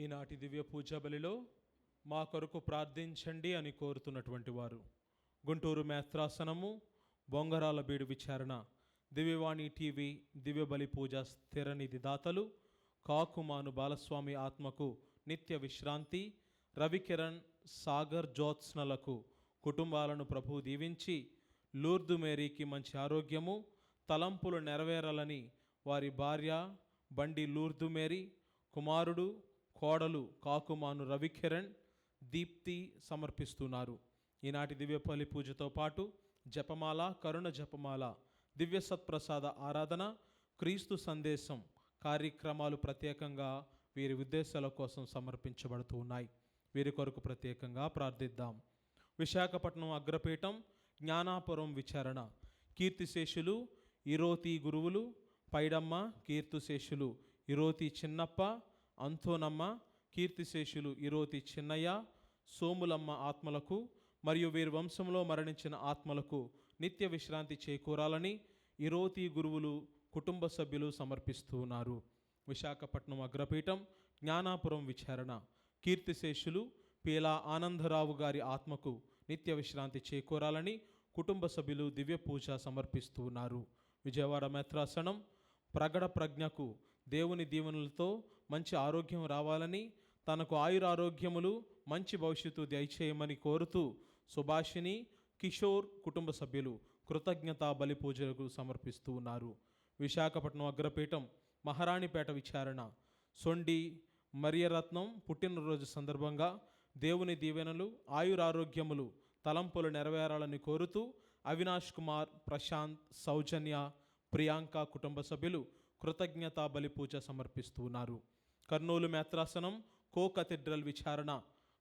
ఈనాటి దివ్య పూజా బలిలో మా కొరకు ప్రార్థించండి అని కోరుతున్నటువంటి వారు గుంటూరు మేత్రాసనము బొంగరాల బీడు విచారణ దివ్యవాణి టీవీ దివ్య బలి పూజ స్థిరనిధి దాతలు కాకుమాను బాలస్వామి ఆత్మకు నిత్య విశ్రాంతి, రవికిరణ్ సాగర్ జ్యోత్స్నలకు కుటుంబాలను ప్రభువు దీవించి లూర్దు మేరీకి మంచి ఆరోగ్యము, తలంపులు నెరవేరాలని వారి భార్య బండి లూర్దు మేరీ, కుమారుడు కోడలు కాకుమాను రవికిరణ్ దీప్తి సమర్పిస్తున్నారు. ఈనాటి దివ్య బలి పూజతో పాటు జపమాల, కరుణ జపమాల, దివ్య సత్ప్రసాద ఆరాధన, క్రీస్తు సందేశం కార్యక్రమాలు ప్రత్యేకంగా వీరి ఉద్దేశాల కోసం సమర్పించబడుతూ ఉన్నాయి. వీరి కొరకు ప్రత్యేకంగా ప్రార్థిద్దాం. విశాఖపట్నం అగ్రపీఠం జ్ఞానాపురం విచారణ కీర్తిశేషులు ఇరోతి గురువులు పైడమ్మ, కీర్తిశేషులు ఇరోతి చిన్నప్ప, అంతోనమ్మ, కీర్తిశేషులు ఇరోతి చిన్నయ్య, సోములమ్మ ఆత్మలకు మరియు వీరి వంశంలో మరణించిన ఆత్మలకు నిత్య విశ్రాంతి చేకూరాలని ఇరోతి గురువులు కుటుంబ సభ్యులు సమర్పిస్తున్నారు. విశాఖపట్నం అగ్రపీఠం జ్ఞానాపురం విచారణ కీర్తిశేషులు పీలా ఆనందరావు గారి ఆత్మకు నిత్య విశ్రాంతి చేకూరాలని కుటుంబ సభ్యులు దివ్య పూజ సమర్పిస్తున్నారు. విజయవాడ మేత్రాసనం ప్రగడ ప్రజ్ఞకు దేవుని దీవెనలతో మంచి ఆరోగ్యం రావాలని, తనకు ఆయురారోగ్యములు మంచి భవిష్యత్తు దయచేయమని కోరుతూ సుభాషిణి కిషోర్ కుటుంబ సభ్యులు కృతజ్ఞతా బలి పూజలకు సమర్పిస్తూ ఉన్నారు. విశాఖపట్నం అగ్రపీఠం మహారాణిపేట విచారణ సొండి మరియరత్నం పుట్టినరోజు సందర్భంగా దేవుని దీవెనలు, ఆయురారోగ్యములు, తలంపులు నెరవేరాలని కోరుతూ అవినాష్ కుమార్, ప్రశాంత్, సౌజన్య, ప్రియాంక కుటుంబ సభ్యులు కృతజ్ఞతా బలి పూజ సమర్పిస్తున్నారు. కర్నూలు మేత్రాసనం కో కథీడ్రల్ విచారణ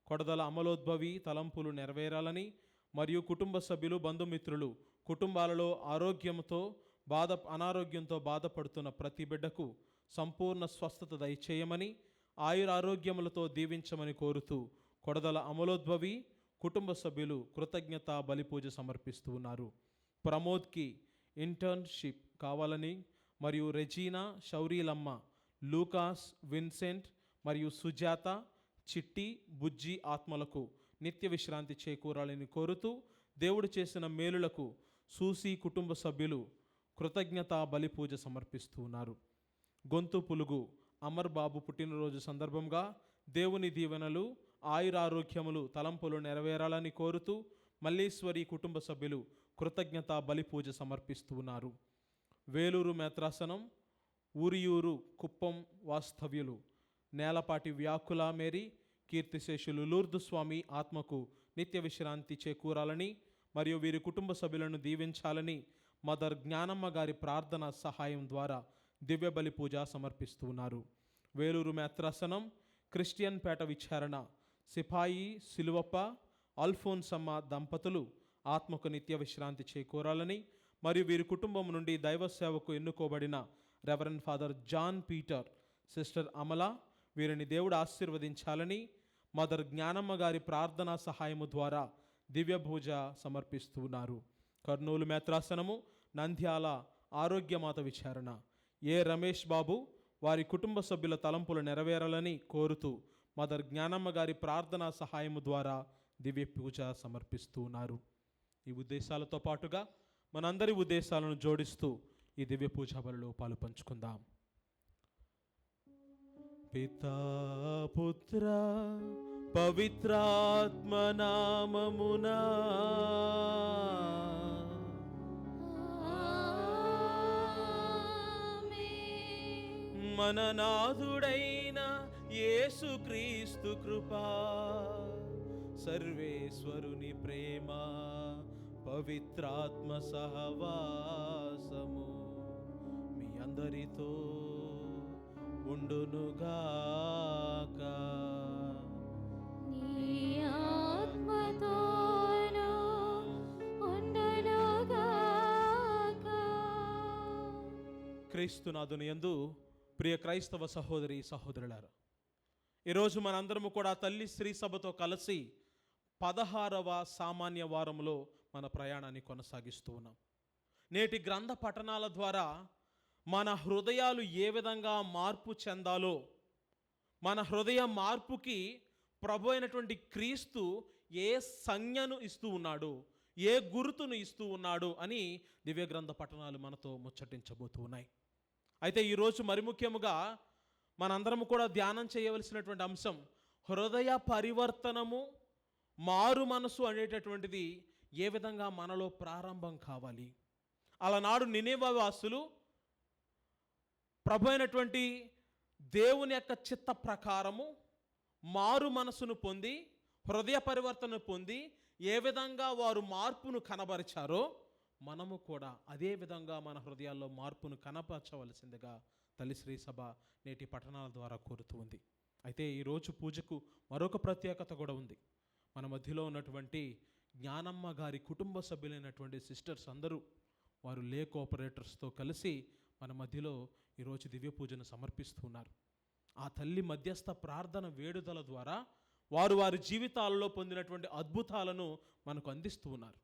కొడదల అమలోద్భవి తలంపులు నెరవేరాలని మరియు కుటుంబ సభ్యులు, బంధుమిత్రులు కుటుంబాలలో అనారోగ్యంతో బాధపడుతున్న ప్రతి బిడ్డకు సంపూర్ణ స్వస్థత దయచేయమని, ఆయురారోగ్యములతో దీవించమని కోరుతూ కొడదల అమలోద్భవి కుటుంబ సభ్యులు కృతజ్ఞతా బలి పూజ సమర్పిస్తూ ఉన్నారు. ప్రమోద్కి ఇంటర్న్షిప్ కావాలని మరియు రెజీనా, శౌరీలమ్మ, లూకాస్, విన్సెంట్ మరియు సుజాత, చిట్టి, బుజ్జి ఆత్మలకు నిత్య విశ్రాంతి చేకూరాలని కోరుతూ దేవుడు చేసిన మేలులకు సూసి కుటుంబ సభ్యులు కృతజ్ఞతా బలి పూజ సమర్పిస్తూ ఉన్నారు. గొంతు పులుగు అమర్ బాబు పుట్టినరోజు సందర్భంగా దేవుని దీవెనలు, ఆయురారోగ్యములు, తలంపులు నెరవేరాలని కోరుతూ మల్లీశ్వరి కుటుంబ సభ్యులు కృతజ్ఞతా బలి పూజ సమర్పిస్తూ ఉన్నారు. వేలూరు మేత్రాసనం ఊరియూరు కుప్పం వాస్తవ్యులు నేలపాటి వ్యాకుల మేరీ, కీర్తిశేషులు లూర్దు స్వామి ఆత్మకు నిత్య విశ్రాంతి చేకూరాలని మరియు వీరి కుటుంబ సభ్యులను దీవించాలని మదర్ జ్ఞానమ్మ గారి ప్రార్థన సహాయం ద్వారా దివ్య బలి పూజ సమర్పిస్తున్నారు. వేలూరు మేత్రాసనం క్రిస్టియన్ పేట విచారణ సిపాయి సిలువప్ప, అల్ఫోన్సమ్మ దంపతులు ఆత్మకు నిత్య విశ్రాంతి చేకూరాలని మరియు వీరి కుటుంబం నుండి దైవ సేవకు ఎన్నుకోబడిన reverend father John Peter, sister Amala వీరిని దేవుడు ఆశీర్వదించాలని మదర్ జ్ఞానమ్మ గారి ప్రార్థనా సహాయము ద్వారా దివ్య పూజ సమర్పిస్తున్నారు. కర్నూలు మేత్రాసనము నంద్యాల ఆరోగ్యమాత విచారణ ఏ రమేష్ బాబు వారి కుటుంబ సభ్యుల తలంపులు నెరవేరాలని కోరుతూ మదర్ జ్ఞానమ్మ గారి ప్రార్థనా సహాయము ద్వారా దివ్య పూజ సమర్పిస్తున్నారు. ఈ ఉద్దేశాలతో పాటుగా మనందరి ఉద్దేశాలను జోడిస్తూ ఈ దివ్య పూజా బలిలో పాలు పంచుకుందాం. పితా పుత్ర పవిత్రాత్మ నామమునా మన నాథుడైన యేసుక్రీస్తు కృపా, సర్వేశ్వరుని ప్రేమ, పవిత్రాత్మ సహవాసము మీ అందరితో ఉండునుగాక. నీ ఆత్మతోను ఉండునుగాక. క్రీస్తునాథుని యందు ప్రియ క్రైస్తవ సహోదరి సహోదరులారా, ఈరోజు మనందరము కూడా తల్లి శ్రీ సభతో కలిసి 16వ సామాన్య వారంలో మన ప్రయాణాన్ని కొనసాగిస్తూ ఉన్నాం. నేటి గ్రంథ పఠనాల ద్వారా మన హృదయాలు ఏ విధంగా మార్పు చెందాలో, మన హృదయ మార్పుకి ప్రభు అయినటువంటి క్రీస్తు ఏ సంజ్ఞను ఇస్తూ ఉన్నాడు, ఏ గుర్తును ఇస్తూ ఉన్నాడు అని దివ్య గ్రంథ పఠనాలు మనతో ముచ్చటించబోతూ ఉన్నాయి. అయితే ఈరోజు మరి ముఖ్యముగా మనందరం కూడా ధ్యానం చేయవలసినటువంటి అంశం హృదయ పరివర్తనము, మారు మనసు అనేటటువంటిది ఏ విధంగా మనలో ప్రారంభం కావాలి. అలనాడు నినేవే వాసులు ప్రభు అయినటువంటి దేవుని యొక్క చిత్త ప్రకారము మారు మనసును పొంది, హృదయ పరివర్తన పొంది ఏ విధంగా వారు మార్పును కనబరిచారో మనము కూడా అదే విధంగా మన హృదయాల్లో మార్పును కనపరచవలసిందిగా తల్లి శ్రీ సభ నేటి పఠనాల ద్వారా కోరుతూ ఉంది. అయితే ఈరోజు పూజకు మరొక ప్రత్యేకత కూడా ఉంది. మన మధ్యలో ఉన్నటువంటి జ్ఞానమ్మ గారి కుటుంబ సభ్యులైనటువంటి సిస్టర్స్ అందరూ వారు లే కోఆపరేటర్స్తో కలిసి మన మధ్యలో ఈరోజు దివ్య పూజను సమర్పిస్తున్నారు. ఆ తల్లి మధ్యస్థ ప్రార్థన వేడుదల ద్వారా వారు వారి జీవితాలలో పొందినటువంటి అద్భుతాలను మనకు అందిస్తూ ఉన్నారు.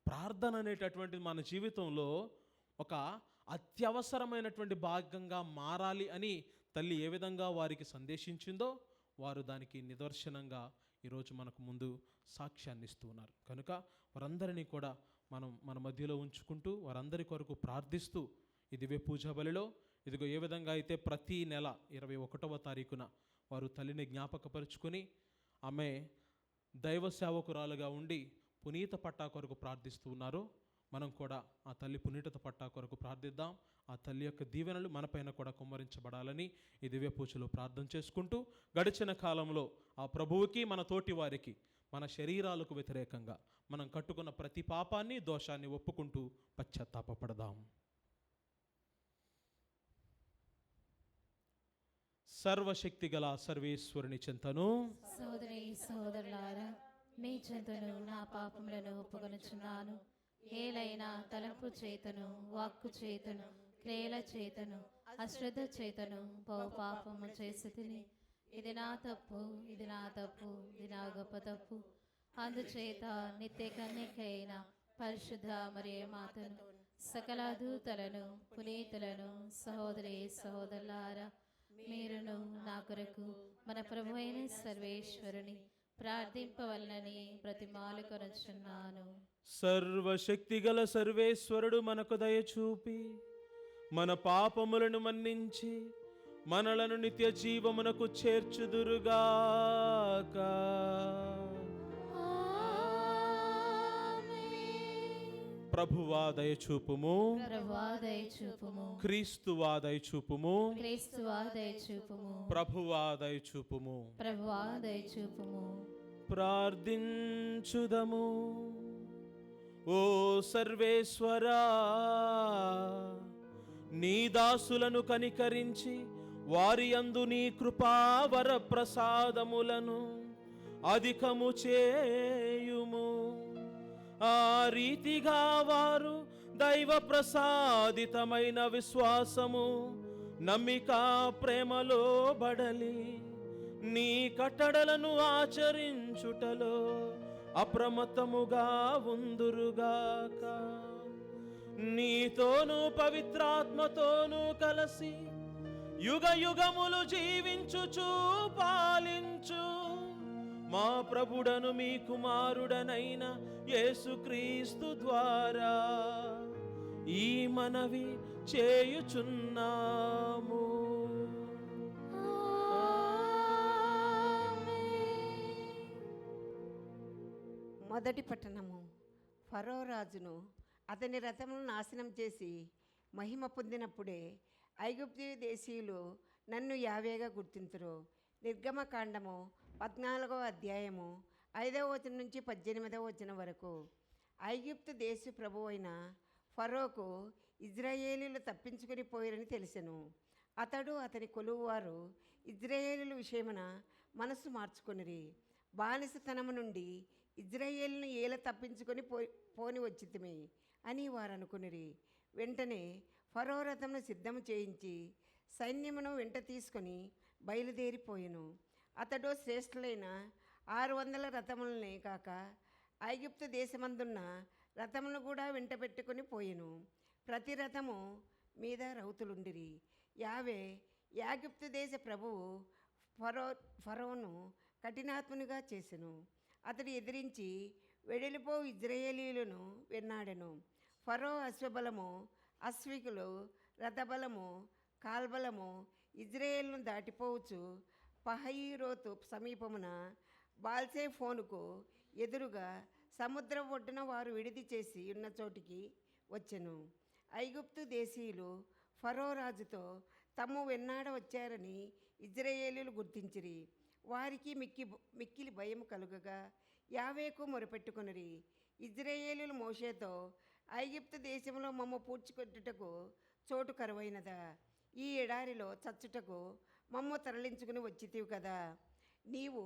ప్రార్థన అనేటటువంటిది మన జీవితంలో ఒక అత్యవసరమైనటువంటి భాగంగా మారాలి అని తల్లి ఏ విధంగా వారికి సందేశించిందో వారు దానికి నిదర్శనంగా ఈరోజు మనకు ముందు సాక్ష్యాన్ని ఇస్తూ ఉన్నారు. కనుక వారందరినీ కూడా మనం మన మధ్యలో ఉంచుకుంటూ వారందరి కొరకు ప్రార్థిస్తూ ఈ దివ్య పూజా బలిలో ఇదిగో ఏ విధంగా అయితే ప్రతి నెల 21వ తారీఖున వారు తల్లిని జ్ఞాపకపరుచుకొని ఆమె దైవ సేవకురాలుగా ఉండి పునీత పట్టా కొరకు ప్రార్థిస్తూ ఉన్నారో మనం కూడా ఆ తల్లి పునీతత పట్టా కొరకు ప్రార్థిద్దాం. ఆ తల్లి యొక్క దీవెనలు మనపైన కూడా కుమ్మరించబడాలని ఈ దివ్య పూజలో ప్రార్థన చేసుకుంటూ గడిచిన కాలంలో ఆ ప్రభువుకి మన తోటి వారికి మన శరీరాలకు వ్యతిరేకంగా మనం కట్టుకున్న ప్రతి పాపాన్ని దోషాన్ని ఒప్పుకుంటూ పశ్చాత్తాపపడదాం. సర్వశక్తి గల సర్వేశ్వరుని చెంతను సోదరి సోదరులారా, మీ చెంతను నా పాపములను ఒప్పుకొనుచున్నాను. ఏలైనా తలంపు చేతను, వాక్కు చేతను, క్రియల చేతను, అశ్రద్ధ చేతను పాపము చేసి తిని, ఇది నా తప్పు, ఇది నా తప్పు, ఇది నా గొప్ప తప్పు. అందుచేత నిత్య కన్యకైన పరిశుద్ధ మరియ మాతను, సకల దూతలను, పునీతులను, సహోదరి సహోదరులారా, మీరును నా కొరకు మన ప్రభు అయిన సర్వేశ్వరుని ప్రార్థింపవలనని ప్రతిమాలు కొనుచున్నాను. సర్వశక్తి గల సర్వేశ్వరుడు మనకు దయచూపి మన పాపములను మన్నించి మనలను నిత్య జీవమునకు చేర్చుదురుగాక. ప్రభువా దయచూపుము, ప్రభువా దయచూపుము, క్రీస్తువా దయచూపుము, క్రీస్తువా దయచూపుము, ప్రభువా దయచూపుము. ప్రభువా దయచూపుము. ప్రార్థించుదము. ఓ సర్వేశ్వరా, నీ దాసులను కనికరించి వారి యందు నీ కృపావర ప్రసాదములను అధికము చేయుము. ఆ రీతిగా వారు దైవ ప్రసాదితమైన విశ్వాసము, నమ్మిక, ప్రేమలో బడలి నీ కట్టడలను ఆచరించుటలో అప్రమత్తముగా ఉందురుగాక. నీతోనూ పవిత్రాత్మతోనూ కలిసి యుగ యుగములు జీవించుచు పాలించు మా ప్రభుడను మీ కుమారుడనైన యేసుక్రీస్తు ద్వారా ఈ మనవి చేయుచున్నాము. మొదటి పట్టణము. ఫరో రాజును అతని రథములను నాశనం చేసి మహిమ పొందినప్పుడే ఐగుప్తు దేశీయులు నన్ను యావేగా గుర్తింతురు. నిర్గమకాండము 14వ అధ్యాయము 5వ వచనం నుంచి 18వ వచనం వరకు. ఐగుప్తు దేశ ప్రభు అయిన ఫరోకు ఇజ్రాయేలీలు తప్పించుకొని పోయారని తెలిసెను. అతడు అతని కొలువువారు ఇజ్రాయేలీల విషయమున మనస్సు మార్చుకొనిరి. బానిసతనము నుండి ఇజ్రాయేలును ఏల తప్పించుకొని పోని వచ్చితిమి అని వారు అనుకునిరి. వెంటనే ఫరో రథమును సిద్ధము చేయించి సైన్యమును వెంట తీసుకొని బయలుదేరిపోయెను. అతడు శ్రేష్ఠులైన 600 రథములనే కాక ఐగుప్తు దేశమందున్న రథములను కూడా వెంట పెట్టుకొని పోయెను. ప్రతి రథము మీద రౌతులుండిరి. యావే యాగుప్తు దేశ ప్రభువు ఫరోను కఠినాత్మునిగా చేసెను. అతడు ఎదిరించి వెడలిపో ఇజ్రాయేలీలను వెన్నాడెను. ఫరో అశ్వబలము, అశ్వికులు, రథబలము, కాల్బలము ఇజ్రాయేలును దాటిపోవచ్చు పహయీరోతు సమీపమున బాల్సేఫోనుకు ఎదురుగా సముద్రం ఒడ్డున వారు విడిది చేసి ఉన్న చోటికి వచ్చెను. ఐగుప్తు దేశీయులు ఫరో రాజుతో తమ్ము వెన్నాడ వచ్చారని ఇజ్రాయేలీలు గుర్తించిరి. వారికి మిక్కిలి భయం కలుగగా యావేకు మొరపెట్టుకొనిరి. ఇజ్రాయేలీలు మోషేతో, ఐగుప్తు దేశంలో మమ్మ పూడ్చికొట్టుటకు చోటు కరువైనదా? ఈ ఎడారిలో చచ్చుటకు మమ్ము తరలించుకుని వచ్చితివి కదా. నీవు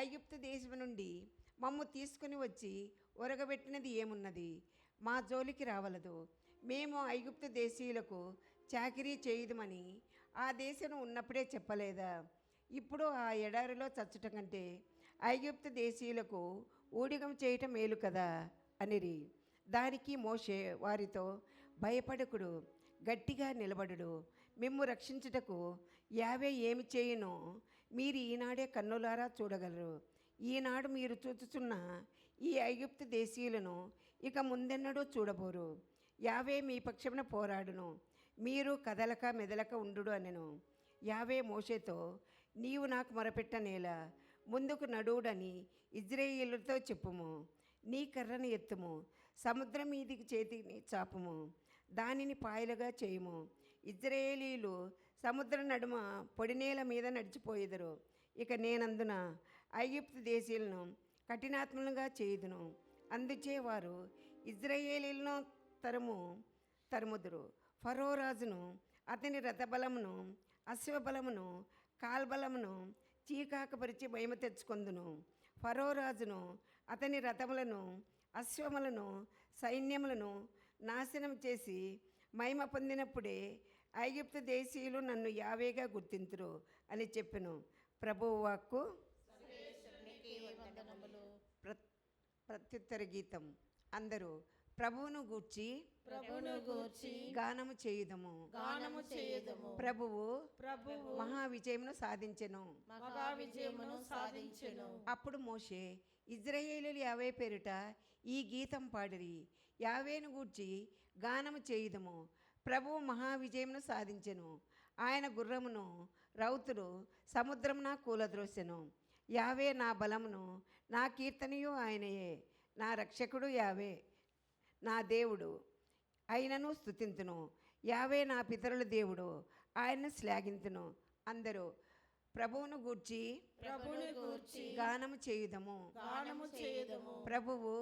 ఐగుప్తు దేశం నుండి మమ్ము తీసుకుని వచ్చి ఒరగబెట్టినది ఏమున్నది? మా జోలికి రావలదు. మేము ఐగుప్తు దేశీయులకు చాకిరీ చేయుదుమని ఆ దేశం ఉన్నప్పుడే చెప్పలేదా? ఇప్పుడు ఆ ఎడారిలో చచ్చుట కంటే ఐగుప్తు దేశీయులకు ఊడిగం చేయటం మేలు కదా అనిరి. దానికి మోషే వారితో, భయపడకుడు, గట్టిగా నిలబడుడు. మిమ్ము రక్షించుటకు యావే ఏమి చేయునో మీరు ఈనాడే కన్నులారా చూడగలరు. ఈనాడు మీరు చూచుచున్న ఈ ఐగుప్తు దేశీయులను ఇక ముందెన్నడూ చూడబోరు. యావే మీ పక్షమున పోరాడును, మీరు కదలక మెదలక ఉండుడు అనెను. యావే మోషేతో, నీవు నాకు మొరపెట్టనేలా, ముందుకు నడువుడని ఇజ్రాయేలుతో చెప్పుము. నీ కర్రను ఎత్తుము, సముద్రం మీదికి చేతిని చాపుము, దానిని పాయలుగా చేయుము. ఇజ్రాయేలీలు సముద్ర నడుమ పొడినేల మీద నడిచిపోయేదరు. ఇక నేనందున ఐగుప్తు దేశీయులను కఠినాత్మలుగా చేయుదును. అందుచే వారు ఇజ్రాయేలీలను తరుముదురు. ఫరో రాజును, అతని రథబలమును, అశ్వబలమును, కాల్బలమును చీకాకపరిచి భయము తెచ్చుకొందును. ఫరో రాజును, అతని రథములను, అశ్వములను, సైన్యములను నాశనం చేసి మహిమ పొందినప్పుడే ఐగుప్తు దేశీయులు నన్ను యావేగా గుర్తింతురు అని చెప్పెను. ప్రభువు వాక్కు. ప్రత్యుత్తర గీతం. అందరూ ప్రభువును గూర్చి గానము చేయుదము. ప్రభువు మహా విజయమును సాధించెను. అప్పుడు మోషే ఇజ్రాయేలీయులు యావే పేరిట ఈ గీతం పాడిరి. యావేను గూర్చి గానము చేయుదము. ప్రభువు మహా విజయమును సాధించెను. ఆయన గుర్రమును రౌతులు సముద్రమున కూలద్రోసెను. యావే నా బలమును, నా కీర్తనయు ఆయనయే. నా రక్షకుడు యావే, నా దేవుడు, ఆయనను స్తుతింతును. యావే నా పితరుల దేవుడు, ఆయనను శ్లాఘింతును. అందరూ ప్రభువును గూర్చి గానము చేయుదము. ప్రభువు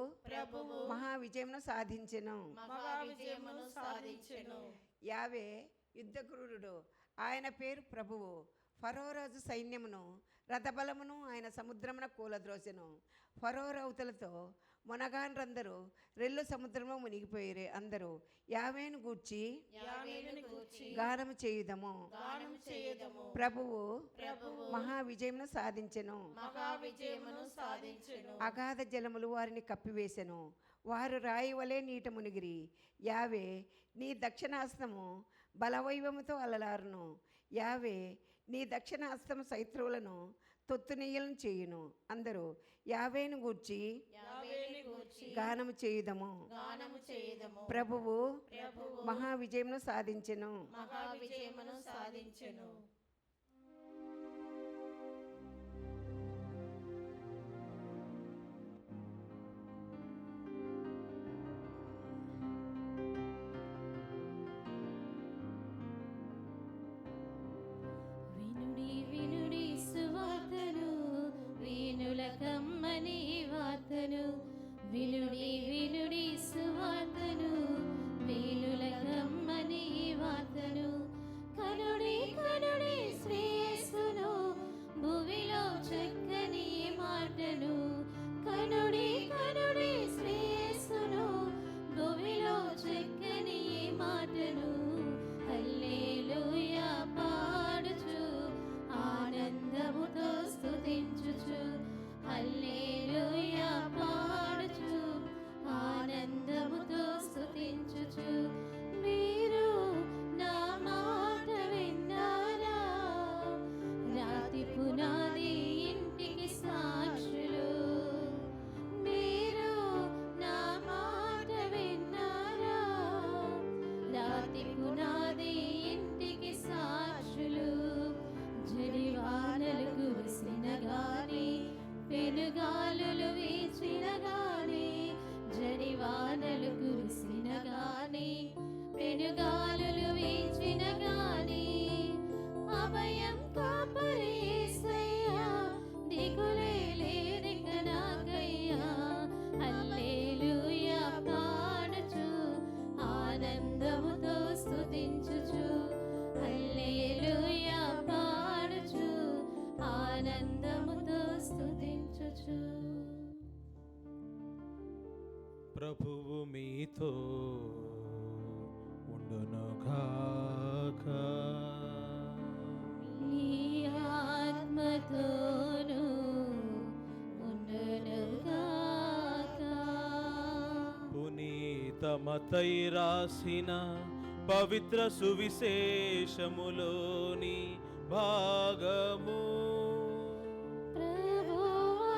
మహా విజయమును సాధించెను. యావే యుద్ధక్రూరుడు, ఆయన పేరు ప్రభువు. ఫరో రాజు సైన్యమును రథబలమును ఆయన సముద్రమున కూలద్రోసెను. ఫరో రౌతులతో మొనగాండ్రందరూ రెల్లు సముద్రంలో మునిగిపోయిరే. అందరూ యావేను గూర్చి గానము చేయుదము. ప్రభువు మహా విజయమును సాధించెను. అగాధ జలములు వారిని కప్పివేసెను. వారు రాయి వలె నీట మునిగిరి. యావే నీ దక్షిణాస్తము బలవైవముతో అలలారును. యావే నీ దక్షిణాస్తము శత్రువులను తొత్తునీయలను చేయును. అందరూ యావేను గూర్చి గానము చేయుదము. ప్రభువు మహా విజయమును సాధించెను. కమ్మని వార్తను వినుడి వినుడి సువార్తను, వీనుల కమ్మని వార్తను. కనుడి కనుడి ఆనందముతో స్తుతించుచు. ప్రభువు మీతో ఉండునుగాక. నీ ఆత్మతోను ఉండునుగాక. పునీత మత్తయి రాసిన పవిత్ర సువిశేషములోని భాగము. ప్రభువా,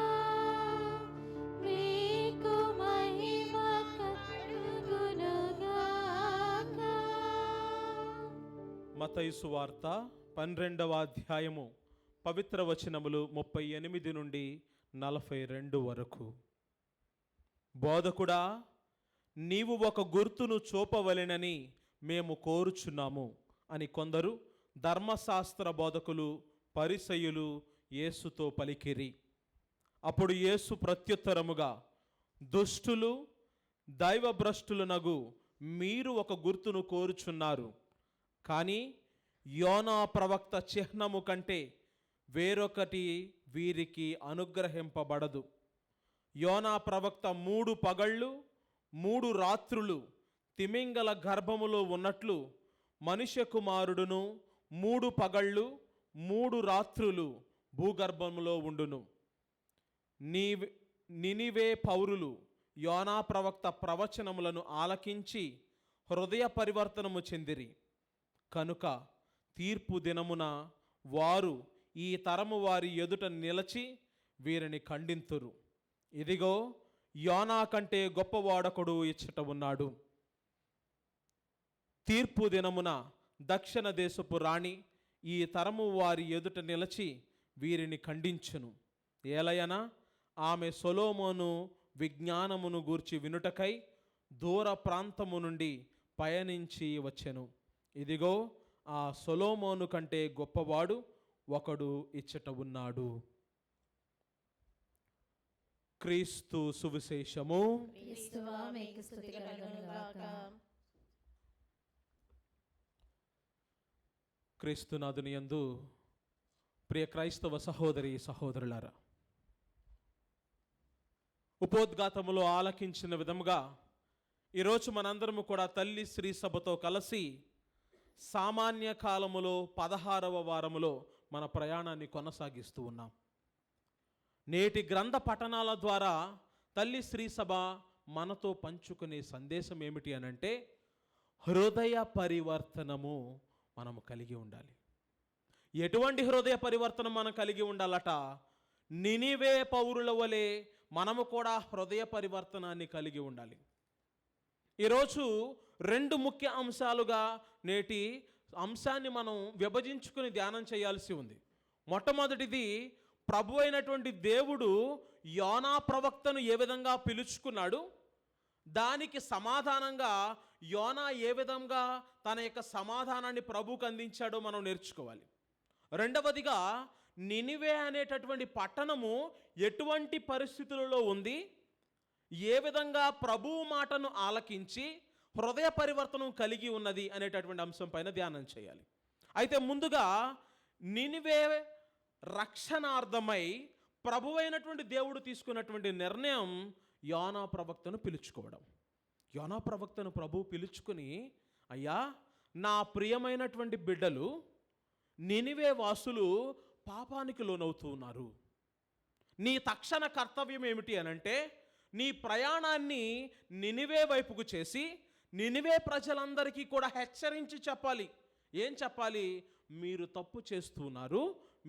మీకు మహిమ కలుగునుగాక. మత్తయి సువార్త 12వ అధ్యాయము పవిత్ర వచనములు 38 నుండి 42 వరకు. బోధకుడా, నీవు ఒక గుర్తును చూపవలెనని మేము కోరుచున్నాము అని కొందరు ధర్మశాస్త్ర బోధకులు పరిసయ్యులు యేసుతో పలికిరి. అప్పుడు యేసు ప్రత్యుత్తరముగా, దుష్టులు దైవభ్రష్టులనగు మీరు ఒక గుర్తును కోరుచున్నారు, కానీ యోనా ప్రవక్త చిహ్నము కంటే వేరొకటి వీరికి అనుగ్రహింపబడదు. యోనా ప్రవక్త 3 పగళ్ళు 3 రాత్రులు తిమింగల గర్భములో ఉన్నట్లు మనుష్య కుమారుడును 3 పగళ్ళు 3 రాత్రులు భూగర్భములో ఉండును. నినివే పౌరులు యోనా ప్రవక్త ప్రవచనములను ఆలకించి హృదయ పరివర్తనము చెందిరి. కనుక తీర్పు దినమున వారు ఈ తరము వారి ఎదుట నిలచి వీరిని ఖండింతురు. ఇదిగో, యోనా కంటే గొప్పవాడొకడు ఇచ్చట ఉన్నాడు. తీర్పు దినమున దక్షిణ దేశపు రాణి ఈ తరము వారి ఎదుట నిలచి వీరిని ఖండించును. ఏలయన ఆమె సొలొమోను విజ్ఞానమును గూర్చి వినుటకై దూర ప్రాంతము నుండి పయనించి వచ్చెను. ఇదిగో, ఆ సొలొమోను కంటే గొప్పవాడు ఒకడు ఇచ్చట ఉన్నాడు. క్రీస్తు సువిశేషము. క్రీస్తువా, మీకు స్తుతి కలుగునుగాక. క్రీస్తునాథుని యందు ప్రియ క్రైస్తవ సహోదరి సహోదరులారా, ఉపోద్ఘాతములో ఆలకించిన విధముగా ఈరోజు మనందరము కూడా తల్లి శ్రీ సభతో కలిసి సామాన్య కాలములో 16వ వారములో మన ప్రయాణాన్ని కొనసాగిస్తూ ఉన్నాం. నేటి గ్రంథ పఠనాల ద్వారా తల్లి శ్రీ సభ మనతో పంచుకునే సందేశం ఏమిటి అనంటే, హృదయ పరివర్తనము మనము కలిగి ఉండాలి. ఎటువంటి హృదయ పరివర్తన మనం కలిగి ఉండాలట? నినివే పౌరుల వలె మనము కూడా హృదయ పరివర్తనాన్ని కలిగి ఉండాలి. ఈరోజు 2 ముఖ్య అంశాలుగా నేటి అంశాన్ని మనం విభజించుకుని ధ్యానం చేయాల్సి ఉంది. మొట్టమొదటిది, ప్రభు అయినటువంటి దేవుడు యోనా ప్రవక్తను ఏ విధంగా పిలుచుకున్నాడు, దానికి సమాధానంగా యోనా ఏ విధంగా తన యొక్క సమాధానాన్ని ప్రభువుకు అందించాడో మనం నేర్చుకోవాలి. రెండవదిగా, నినివే అనేటటువంటి పట్టణము ఎటువంటి పరిస్థితులలో ఉంది, ఏ విధంగా ప్రభువు మాటను ఆలకించి హృదయ పరివర్తనం కలిగి ఉన్నది అనేటటువంటి అంశం పైన ధ్యానం చేయాలి. అయితే ముందుగా నినివే రక్షణార్థమై ప్రభువైనటువంటి దేవుడు తీసుకున్నటువంటి నిర్ణయం యోనా ప్రవక్తను పిలుచుకోవడం. యోనా ప్రవక్తను ప్రభువు పిలుచుకుని, అయ్యా, నా ప్రియమైనటువంటి బిడ్డలు నినివే వాసులు పాపానికి లోనవుతూ ఉన్నారు. నీ తక్షణ కర్తవ్యం ఏమిటి అనంటే, నీ ప్రయాణాన్ని నినివే వైపుకు చేసి నినివే ప్రజలందరికీ కూడా హెచ్చరించి చెప్పాలి. ఏం చెప్పాలి? మీరు తప్పు చేస్తున్నారు,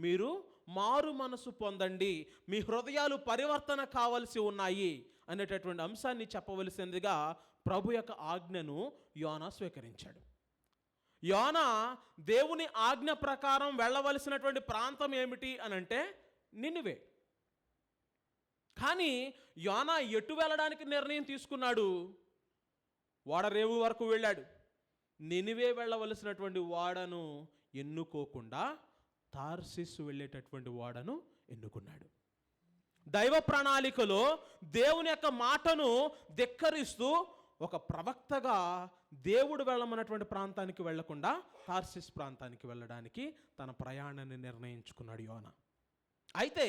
మీరు మారు మనసు పొందండి, మీ హృదయాలు పరివర్తన కావలసి ఉన్నాయి అనేటటువంటి అంశాన్ని చెప్పవలసిందిగా ప్రభు యొక్క ఆజ్ఞను యోనా స్వీకరించాడు. యోనా దేవుని ఆజ్ఞ ప్రకారం వెళ్ళవలసినటువంటి ప్రాంతం ఏమిటి అనంటే నినివే. కానీ యోనా ఎటు వెళ్ళడానికి నిర్ణయం తీసుకున్నాడు? ఓడరేవు వరకు వెళ్ళాడు. నినివే వెళ్ళవలసినటువంటి ఓడను ఎన్నుకోకుండా తార్సిస్ వెళ్ళేటటువంటి ఓడను ఎన్నుకున్నాడు. దైవ ప్రణాళికలో దేవుని యొక్క మాటను ధిక్కరిస్తూ ఒక ప్రవక్తగా దేవుడు వెళ్ళమన్నటువంటి ప్రాంతానికి వెళ్లకుండా తార్సిస్ ప్రాంతానికి వెళ్ళడానికి తన ప్రయాణాన్ని నిర్ణయించుకున్నాడు యోనా. అయితే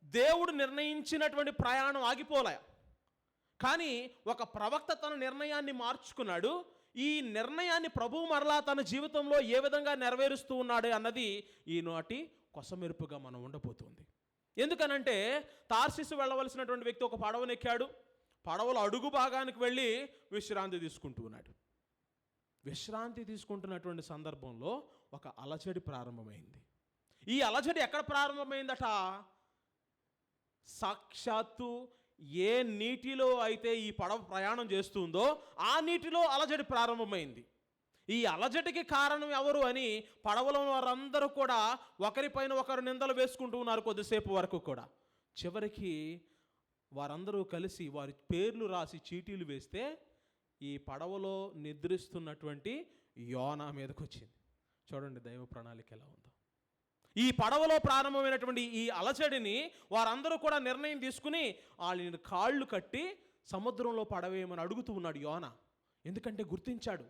దేవుడు నిర్ణయించినటువంటి ప్రయాణం ఆగిపోలే, కానీ ఒక ప్రవక్త తన నిర్ణయాన్ని మార్చుకున్నాడు. ఈ నిర్ణయాన్ని ప్రభువు మరలా తన జీవితంలో ఏ విధంగా నెరవేరుస్తూ ఉన్నాడు అన్నది ఈనాటి కొసమెరుపుగా మనం ఉండబోతుంది. ఎందుకనంటే తార్షీసు వెళ్ళవలసినటువంటి వ్యక్తి ఒక పడవనెక్కాడు. పడవలో అడుగు భాగానికి వెళ్ళి విశ్రాంతి తీసుకుంటూ ఉన్నాడు. విశ్రాంతి తీసుకుంటున్నటువంటి సందర్భంలో ఒక అలజడి ప్రారంభమైంది. ఈ అలజడి ఎక్కడ ప్రారంభమైందట? సాక్షాత్తు ఏ నీటిలో అయితే ఈ పడవ ప్రయాణం చేస్తుందో ఆ నీటిలో అలజడి ప్రారంభమైంది. ఈ అలజడికి కారణం ఎవరు అని పడవలో వారందరూ కూడా ఒకరిపైన ఒకరు నిందలు వేసుకుంటూ ఉన్నారు కొద్దిసేపు వరకు కూడా. చివరికి వారందరూ కలిసి వారి పేర్లు రాసి చీటీలు వేస్తే ఈ పడవలో నిద్రిస్తున్నటువంటి యోనా మీదకి వచ్చింది. చూడండి దైవ ప్రణాళిక ఎలా ఉందో. ఈ పడవలో ప్రారంభమైనటువంటి ఈ అలజడిని వారందరూ కూడా నిర్ణయం తీసుకుని వాళ్ళని కాళ్ళు కట్టి సముద్రంలో పడవేయమని అడుగుతూ ఉన్నాడు యోనా. ఎందుకంటే గుర్తించాడు,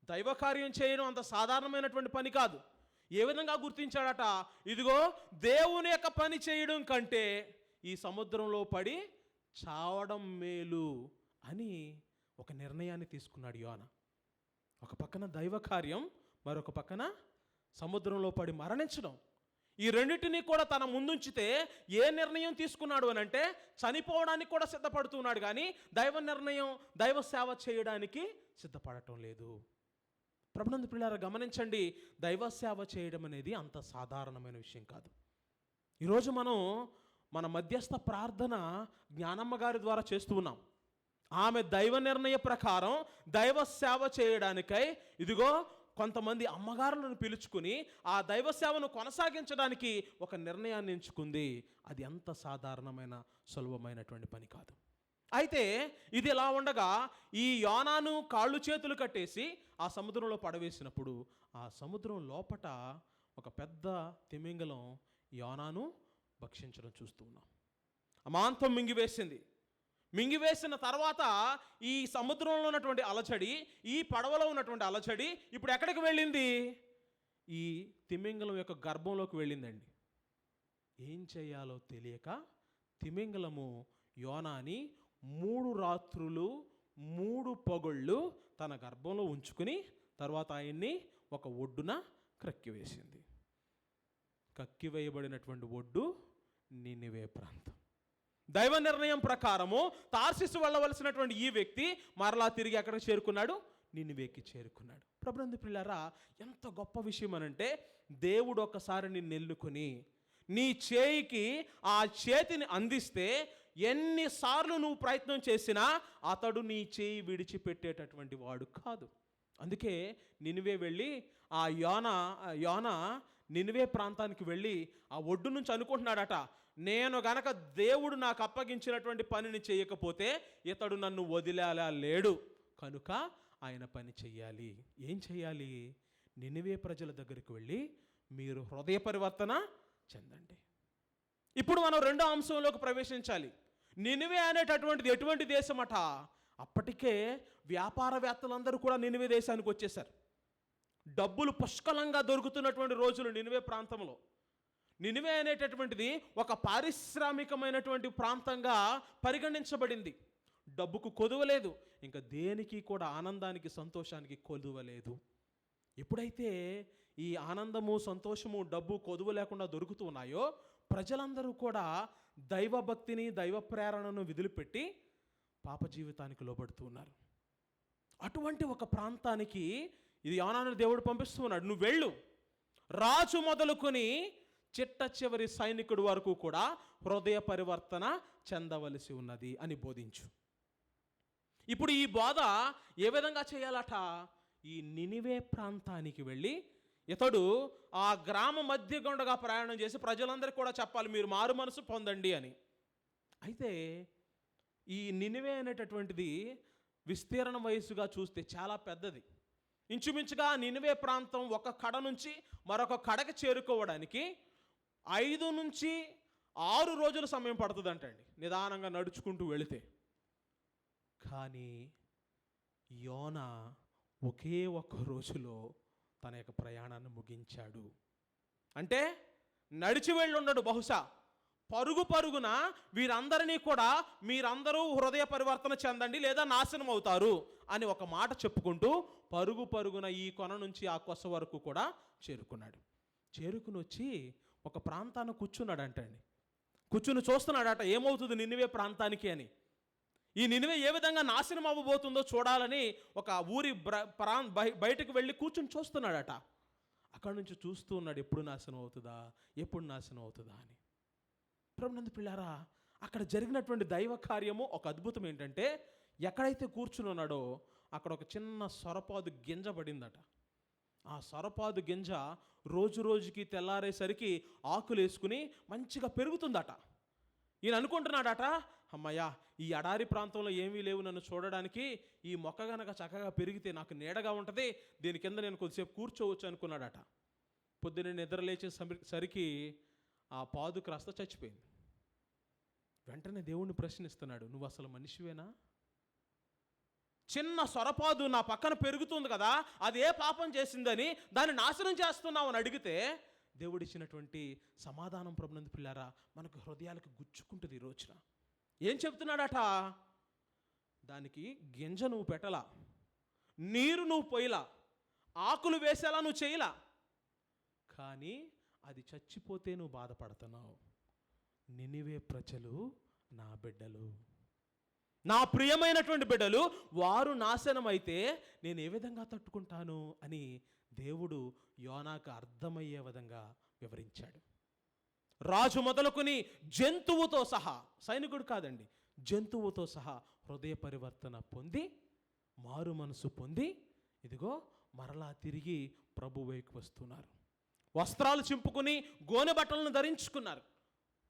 దైవ కార్యం చేయడం అంత సాధారణమైనటువంటి పని కాదు. ఏ విధంగా గుర్తించాడట? ఇదిగో దేవుని యొక్క పని చేయడం కంటే ఈ సముద్రంలో పడి చావడం మేలు అని ఒక నిర్ణయాన్ని తీసుకున్నాడు యోనా. ఒక పక్కన దైవ కార్యం, మరొక పక్కన సముద్రంలో పడి మరణించడం. ఈ రెండింటినీ కూడా తన ముందుంచితే ఏ నిర్ణయం తీసుకున్నాడు అని అంటే చనిపోవడానికి కూడా సిద్ధపడుతున్నాడు, కానీ దైవ నిర్ణయం, దైవ సేవ చేయడానికి సిద్ధపడటం లేదు. ప్రభునందు ప్రియులారా గమనించండి, దైవ సేవ చేయడం అనేది అంత సాధారణమైన విషయం కాదు. ఈరోజు మనం మన మధ్యస్థ ప్రార్థన జ్ఞానమ్మ గారి ద్వారా చేస్తూ ఉన్నాం. ఆమె దైవ నిర్ణయ ప్రకారం దైవ సేవ చేయడానికై ఇదిగో కొంతమంది అమ్మగారులను పిలుచుకుని ఆ దైవ సేవను కొనసాగించడానికి ఒక నిర్ణయాన్ని ఎంచుకుంది. అది అంత సాధారణమైన సులభమైనటువంటి పని కాదు. అయితే ఇది ఎలా ఉండగా ఈ యోనాను కాళ్ళు చేతులు కట్టేసి ఆ సముద్రంలో పడవేసినప్పుడు ఆ సముద్రం లోపట ఒక పెద్ద తిమింగలం యోనాను భక్షించడం చూస్తూ ఉన్నాం. అమాంతం మింగివేసింది. మింగివేసిన తర్వాత ఈ సముద్రంలో ఉన్నటువంటి అలజడి, ఈ పడవలో ఉన్నటువంటి అలజడి ఇప్పుడు ఎక్కడికి వెళ్ళింది? ఈ తిమింగలం యొక్క గర్భంలోకి వెళ్ళిందండి. ఏం చేయాలో తెలియక తిమింగలము యోనాని 3 రాత్రులు 3 పగళ్ళు తన గర్భంలో ఉంచుకుని తర్వాత ఆయన్ని ఒక ఒడ్డున క్రక్కివేసింది. కక్కివేయబడినటువంటి ఒడ్డు నినివే ప్రాంతం. దైవ నిర్ణయం ప్రకారము తార్షీసు వెళ్ళవలసినటువంటి ఈ వ్యక్తి మరలా తిరిగి ఎక్కడికి చేరుకున్నాడు? నినివేకి చేరుకున్నాడు. ప్రభునందు ప్రియులారా, ఎంత గొప్ప విషయం అనంటే దేవుడు ఒకసారి నిన్ను ఎన్నుకొని నీ చేయికి ఆ చేతిని అందిస్తే ఎన్నిసార్లు నువ్వు ప్రయత్నం చేసినా అతడు నీ చేయి విడిచిపెట్టేటటువంటి వాడు కాదు. అందుకే నినివే వెళ్ళి ఆ యోనా నినివే ప్రాంతానికి వెళ్ళి ఆ ఒడ్డు నుంచి అనుకుంటున్నాడట, నేను గనక దేవుడు నాకు అప్పగించినటువంటి పనిని చేయకపోతే ఇతడు నన్ను వదిలేలా లేడు, కనుక ఆయన పని చెయ్యాలి. ఏం చెయ్యాలి? నినివే ప్రజల దగ్గరికి వెళ్ళి మీరు హృదయ పరివర్తన చెందండి. ఇప్పుడు మనం రెండో అంశంలోకి ప్రవేశించాలి. నినివే అనేటటువంటిది ఎటువంటి దేశమట? అప్పటికే వ్యాపారవేత్తలందరూ కూడా నినివే దేశానికి వచ్చేసారు. డబ్బులు పుష్కలంగా దొరుకుతున్నటువంటి రోజులు నినివే ప్రాంతంలో. నినివే అనేటటువంటిది ఒక పారిశ్రామికమైనటువంటి ప్రాంతంగా పరిగణించబడింది. డబ్బుకు కొదువలేదు, ఇంకా దేనికి కూడా ఆనందానికి సంతోషానికి కొదువలేదు. ఎప్పుడైతే ఈ ఆనందము సంతోషము డబ్బు కొదువు లేకుండా దొరుకుతూ ఉన్నాయో ప్రజలందరూ కూడా దైవభక్తిని దైవ ప్రేరణను వదిలిపెట్టి పాప జీవితానికి లోబడుతూ ఉన్నారు. అటువంటి ఒక ప్రాంతానికి ఇది యోనాను దేవుడు పంపిస్తూ ఉన్నాడు. నువ్వు వెళ్ళు, రాజు మొదలుకొని చిట్ట చివరి సైనికుడు వరకు కూడా హృదయ పరివర్తన చెందవలసి ఉన్నది అని బోధించు. ఇప్పుడు ఈ బోధ ఏ విధంగా చేయాలట? ఈ నినివే ప్రాంతానికి వెళ్ళి ఇతడు ఆ గ్రామ మధ్య గుండగా ప్రయాణం చేసి ప్రజలందరికీ కూడా చెప్పాలి, మీరు మారు మనసు పొందండి అని. అయితే ఈ నినివే అనేటటువంటిది విస్తీర్ణ వయసుగా చూస్తే చాలా పెద్దది. ఇంచుమించుగా నినివే ప్రాంతం ఒక కడ నుంచి మరొక కడకి చేరుకోవడానికి 5 నుంచి 6 రోజుల సమయం పడుతుందంటండి, నిదానంగా నడుచుకుంటూ వెళితే. కానీ యోనా ఒకే ఒక్క రోజులో తన యొక్క ప్రయాణాన్ని ముగించాడు. అంటే నడిచి వెళ్ళి ఉండడు, బహుశా పరుగు పరుగున వీరందరినీ కూడా మీరందరూ హృదయ పరివర్తన చెందండి లేదా నాశనం అవుతారు అని ఒక మాట చెప్పుకుంటూ పరుగు పరుగున ఈ కొన నుంచి ఆ కొస వరకు కూడా చేరుకున్నాడు. చేరుకుని వచ్చి ఒక ప్రాంతాన్ని కూర్చున్నాడంటండి. కూర్చుని చూస్తున్నాడట ఏమవుతుంది నినివే ప్రాంతానికి అని. ఈ నినివే ఏ విధంగా నాశనం అవ్వబోతుందో చూడాలని ఒక ఊరి బయటకు వెళ్ళి కూర్చుని చూస్తున్నాడట. అక్కడ నుంచి చూస్తూ ఉన్నాడు ఎప్పుడు నాశనం అవుతుందా ఎప్పుడు నాశనం అవుతుందా అని. ప్రభునందు పిల్లారా, అక్కడ జరిగినటువంటి దైవ కార్యము ఒక అద్భుతం ఏంటంటే ఎక్కడైతే కూర్చుని ఉన్నాడో అక్కడ ఒక చిన్న సొరపాదు గింజ పడిందట. ఆ సొరపాదు గింజ రోజు రోజుకి తెల్లారేసరికి ఆకులు వేసుకుని మంచిగా పెరుగుతుందట. ఈయన అనుకుంటున్నాడట, అమ్మయ్యా ఈ ఎడారి ప్రాంతంలో ఏమీ లేవు నన్ను చూడడానికి, ఈ మొక్క గనక చక్కగా పెరిగితే నాకు నీడగా ఉంటుంది, దీని కింద నేను కొద్దిసేపు కూర్చోవచ్చు అనుకున్నాడట. పొద్దున్నే నిద్ర లేచేసరికి ఆ పాదు కాస్త చచ్చిపోయింది. వెంటనే దేవుణ్ణి ప్రశ్నిస్తున్నాడు, నువ్వు అసలు మనిషివేనా? చిన్న సొరపాదు నా పక్కన పెరుగుతుంది కదా, అది ఏ పాపం చేసిందని దాన్ని నాశనం చేస్తున్నావు అని అడిగితే దేవుడిచ్చినటువంటి సమాధానం ప్రభునందు పిల్లారా మనకు హృదయాలకు గుచ్చుకుంటుంది. ఈ రోజున ఏం చెప్తున్నాడట, దానికి గింజ నువ్వు పెట్టలా, నీరు నువ్వు పోయిలా, ఆకులు వేసేలా నువ్వు చేయలా, కానీ అది చచ్చిపోతే నువ్వు బాధపడుతున్నావు. నినివే ప్రజలు నా బిడ్డలు, నా ప్రియమైనటువంటి బిడ్డలు, వారు నాశనం అయితే నేను ఏ విధంగా తట్టుకుంటాను అని దేవుడు యోనాకు అర్థమయ్యే విధంగా వివరించాడు. రాజు మొదలుకొని జంతువుతో సహా, సైనికుడు కాదండి, జంతువుతో సహా హృదయ పరివర్తన పొంది మారు మనసు పొంది ఇదిగో మరలా తిరిగి ప్రభు వైపు వస్తున్నారు. వస్త్రాలు చింపుకుని గోనె బట్టలను ధరించుకున్నారు.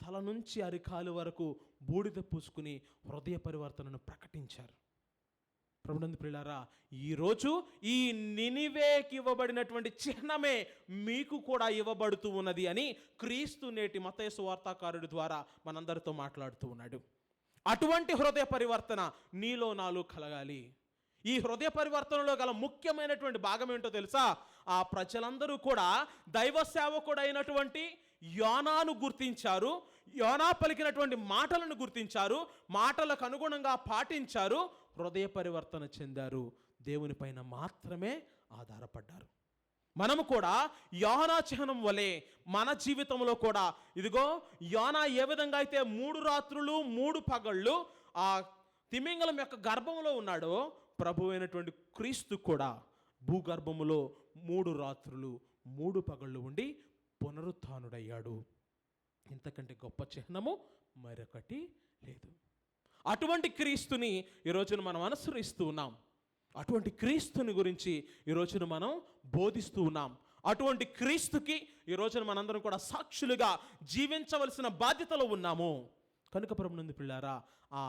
తల నుంచి అరికాలు వరకు బూడిద పూసుకుని హృదయ పరివర్తనను ప్రకటించారు. ప్రభునందు ప్రియులారా, ఈరోజు ఈ నినివేకి ఇవ్వబడినటువంటి చిహ్నమే మీకు కూడా ఇవ్వబడుతూ ఉన్నది అని క్రీస్తు నేటి మత్తయి సువార్తాకారుడి ద్వారా మనందరితో మాట్లాడుతూ ఉన్నాడు. అటువంటి హృదయ పరివర్తన నీలో నాలో కలగాలి. ఈ హృదయ పరివర్తనలో గల ముఖ్యమైనటువంటి భాగం ఏంటో తెలుసా? ఆ ప్రజలందరూ కూడా దైవ సేవకుడు అయినటువంటి యోనాను గుర్తించారు, యోనా పలికినటువంటి మాటలను గుర్తించారు, మాటలకు అనుగుణంగా పాటించారు, హృదయ పరివర్తన చెందారు, దేవుని పైన మాత్రమే ఆధారపడ్డారు. మనము కూడా యోనా చిహ్నం వలె మన జీవితంలో కూడా ఇదిగో యోనా ఏ విధంగా అయితే 3 రాత్రులు 3 పగళ్ళు ఆ తిమింగలం యొక్క గర్భంలో ఉన్నాడో, ప్రభు అయినటువంటి క్రీస్తు కూడా భూగర్భములో 3 రాత్రులు 3 పగళ్ళు ఉండి పునరుత్థానుడయ్యాడు. ఇంతకంటే గొప్ప చిహ్నము మరొకటి లేదు. అటువంటి క్రీస్తుని ఈరోజున మనం అనుసరిస్తూ ఉన్నాం. అటువంటి క్రీస్తుని గురించి ఈరోజున మనం బోధిస్తూ ఉన్నాం. అటువంటి క్రీస్తుకి ఈరోజున మనందరం కూడా సాక్షులుగా జీవించవలసిన బాధ్యతలో ఉన్నాము. కనుక ప్రభునందు పిల్లారా, ఆ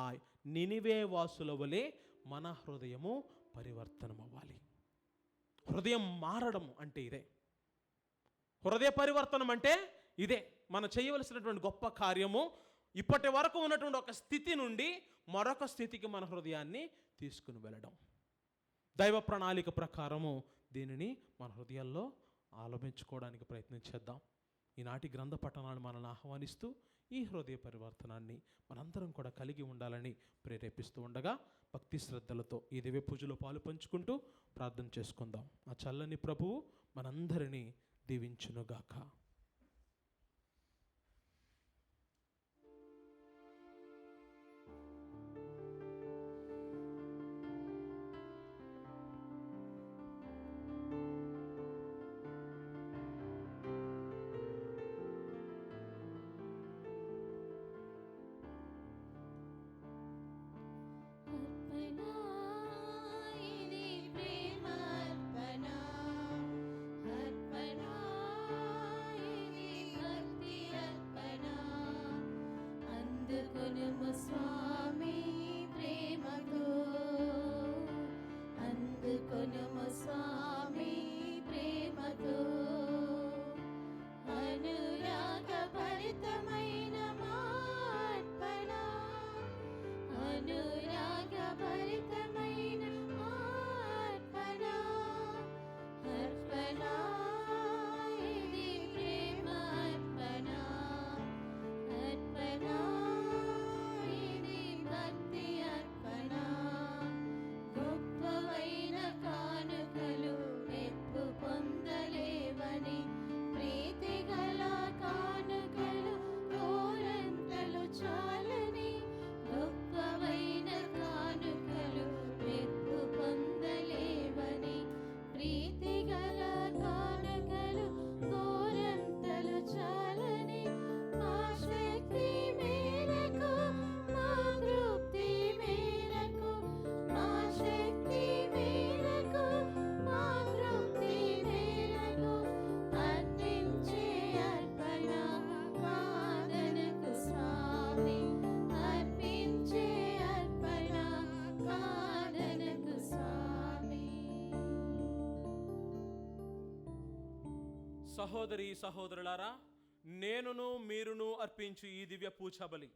నినివే వాసుల వలె మన హృదయము పరివర్తనం అవ్వాలి. హృదయం మారడం అంటే ఇదే. హృదయ పరివర్తనం అంటే ఇదే. మనం చేయవలసినటువంటి గొప్ప కార్యము ఇప్పటి వరకు ఉన్నటువంటి ఒక స్థితి నుండి మరొక స్థితికి మన హృదయాన్ని తీసుకుని వెళ్ళడం. దైవ ప్రణాళిక ప్రకారము దీనిని మన హృదయాల్లో ఆలంబించుకోవడానికి ప్రయత్నం చేద్దాం. ఈనాటి గ్రంథ పఠనాలు మనల్ని ఆహ్వానిస్తూ ఈ హృదయ పరివర్తనాన్ని మనందరం కూడా కలిగి ఉండాలని ప్రేరేపిస్తూ ఉండగా భక్తి శ్రద్ధలతో ఈ దివ్య పూజలో పాలు పంచుకుంటూ ప్రార్థన చేసుకుందాం. ఆ చల్లని ప్రభువు మనందరినీ దీవించునుగాక. స్వామి ప్రేమతో అందుకొనుము స్వామి ప్రేమతో అనురాగభరితమైన మార్పణ అనురాగభరితమైన మార్పణ అర్పణ ఇది ప్రేమ అర్పణ అర్పణ సహోదరి సహోదరులారా, నేనును మీరును అర్పించు ఈ దివ్య పూజబలి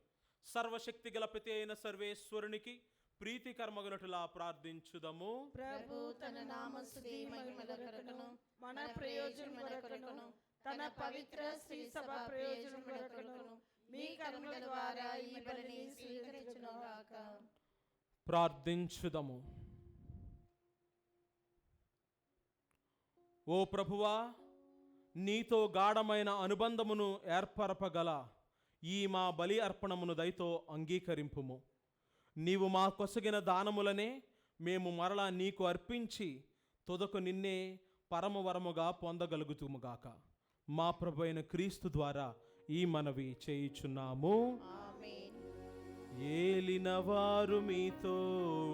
సర్వశక్తి గల ప్రతి అయిన సర్వేశ్వరునికి ప్రీతికరమగునటులా ప్రార్థించుదము. ప్రభు తన నామస్తుతి మహిమల కొరకును మన ప్రయోజనం కొరకును తన పవిత్ర శ్రీ సభ ప్రయోజనం కొరకును మీ కర్మల ద్వారా ఈ బలిని స్వీకరించుగాక. ప్రార్థించుదము. ఓ ప్రభువా, నీతో గాఢమైన అనుబంధమును ఏర్పరపగల ఈ మా బలి అర్పణమును దయతో అంగీకరింపుము. నీవు మా కొసగిన దానములనే మేము మరలా నీకు అర్పించి తుదకు నిన్నే పరమవరముగా పొందగలుగుతుముగాక. మా ప్రభు అయిన క్రీస్తు ద్వారా ఈ మనవి చేయుచున్నాము. ఆమేన్. ఏలిన వారు మీతో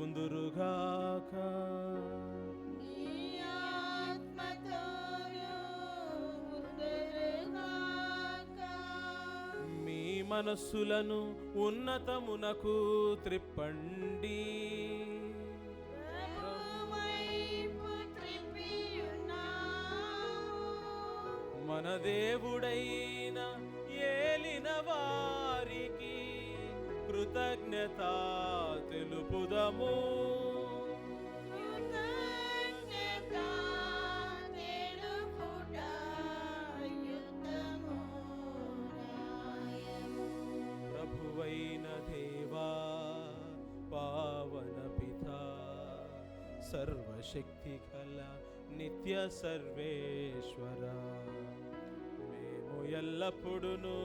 ఉందురుగాక. నీ ఆత్మతోను ఉందురుగాక. మీ మనస్సులను ఉన్నతమునకు త్రిప్పండి. ప్రభువైపు త్రిప్పియున్నాము. మన దేవుడైన ఏలిన వారికి కృతజ్ఞత తెలుపుదము. కృతజ్ఞత తెలుపుట యుక్తము న్యాయము. ప్రభువైన దేవా, పావన పిత, సర్వశక్తి కల నిత్య సర్వేశ్వర, మేము ఎల్లప్పుడూ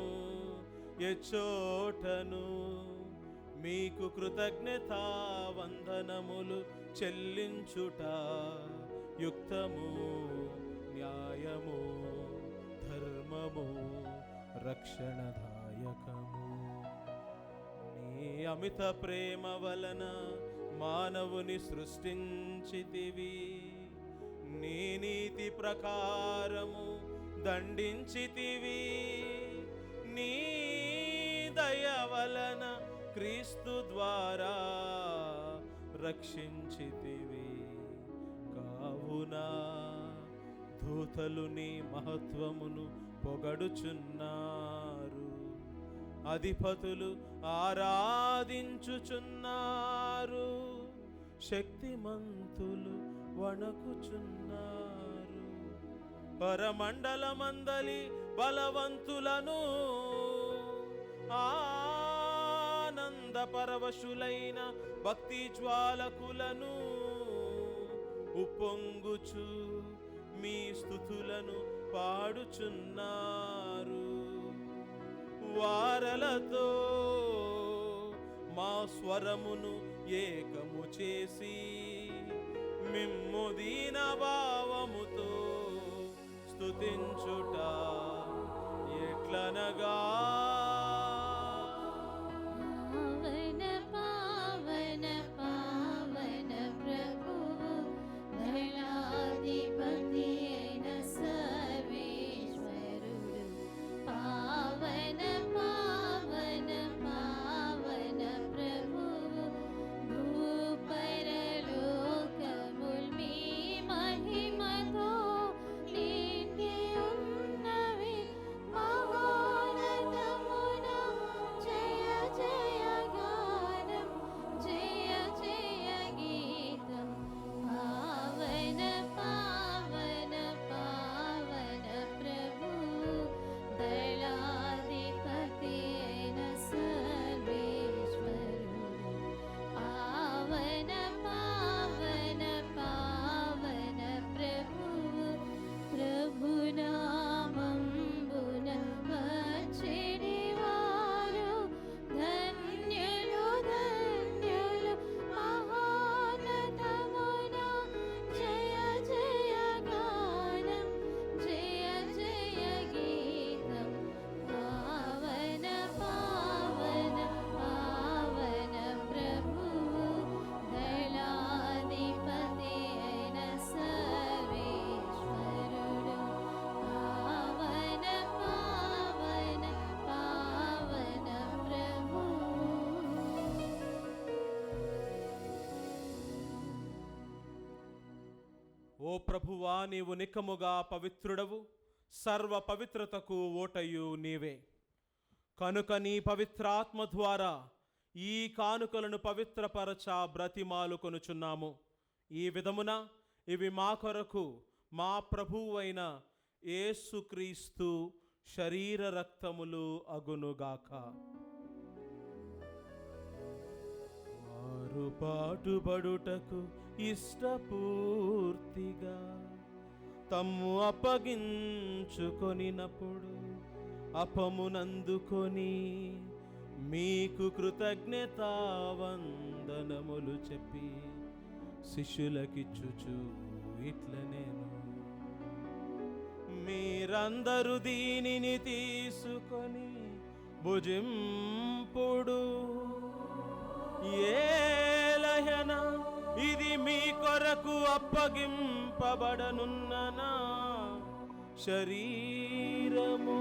ఎచ్చోటను మీకు కృతజ్ఞతా వందనములు చెల్లించుట యుక్తము, న్యాయము, ధర్మము, రక్షణదాయకము. నీ అమిత ప్రేమ వలన మానవుని సృష్టించితివి, నీ నీతి ప్రకారము దండించితివి, నీ దయ వలన క్రీస్తు ద్వారా రక్షించితివి. కావున దూతలు నీ మహత్వమును పొగడుచున్నారు, అధిపతులు ఆరాధించుచున్నారు, శక్తిమంతులు వణకుచున్నారు. పరమండలమందలి బలవంతులను ఆనంద పరవశులైన భక్తి జ్వాలకులను ఉప్పొంగుచు మీ స్తుతులను పాడుచున్నారు. వారలతో మా స్వరమును ఏకము చేసి మిమ్ము దీన భావముతో స్తుతించుట ఎట్లనగా, పావన పావన పావన ప్రభువు దళాధిపతి అయిన సర్వేశ్వరుడు. పావన పావన పావన ప్రభువు భూపరలోకముల్ మీ మహిమతో నిండి ఉన్నవి. మహోన్నతమున జయ జయ గానం, జయ జయ గీతం. పావన పావన పావన ప్రభువు దళాధిపతి అయిన సర్వేశ్వరుడు. పావన పావన పావన ప్రభువు ప్రభునామంబున వచ్చెడివారు ధన్యులు ధన్యులు. మహోన్నతమున జయ జయ గానం, జయ జయ గీతం. పావన పావన పావన ప్రభువు దళాధిపతి అయిన సర్వేశ్వరుడు. పావన పావన పావన ప్రభువు. ఓ ప్రభువా, నీవు నిక్కముగా పవిత్రుడవు, సర్వ పవిత్రతకు ఓటయు నీవే. కనుక నీ పవిత్రాత్మ ద్వారా ఈ కానుకలను పవిత్రపరచ బ్రతిమాలు కొనుచున్నాము. ఈ విధమున ఇవి మా కొరకు మా ప్రభువు అయిన యేసుక్రీస్తు శరీర రక్తములు అగునుగాక. వారు పాటుబడుటకు ఇష్టపూర్తిగా తమ్ము అప్పగించుకొనినప్పుడు అపమునందుకొని మీకు కృతజ్ఞతావందనములు చెప్పి శిష్యులకిచ్చుచు ఇట్లనేను, మీరందరూ దీనిని తీసుకొని భుజింపుడు. ఏలయన ఇది మీ కొరకు అప్పగింపబడనున్న నా శరీరము.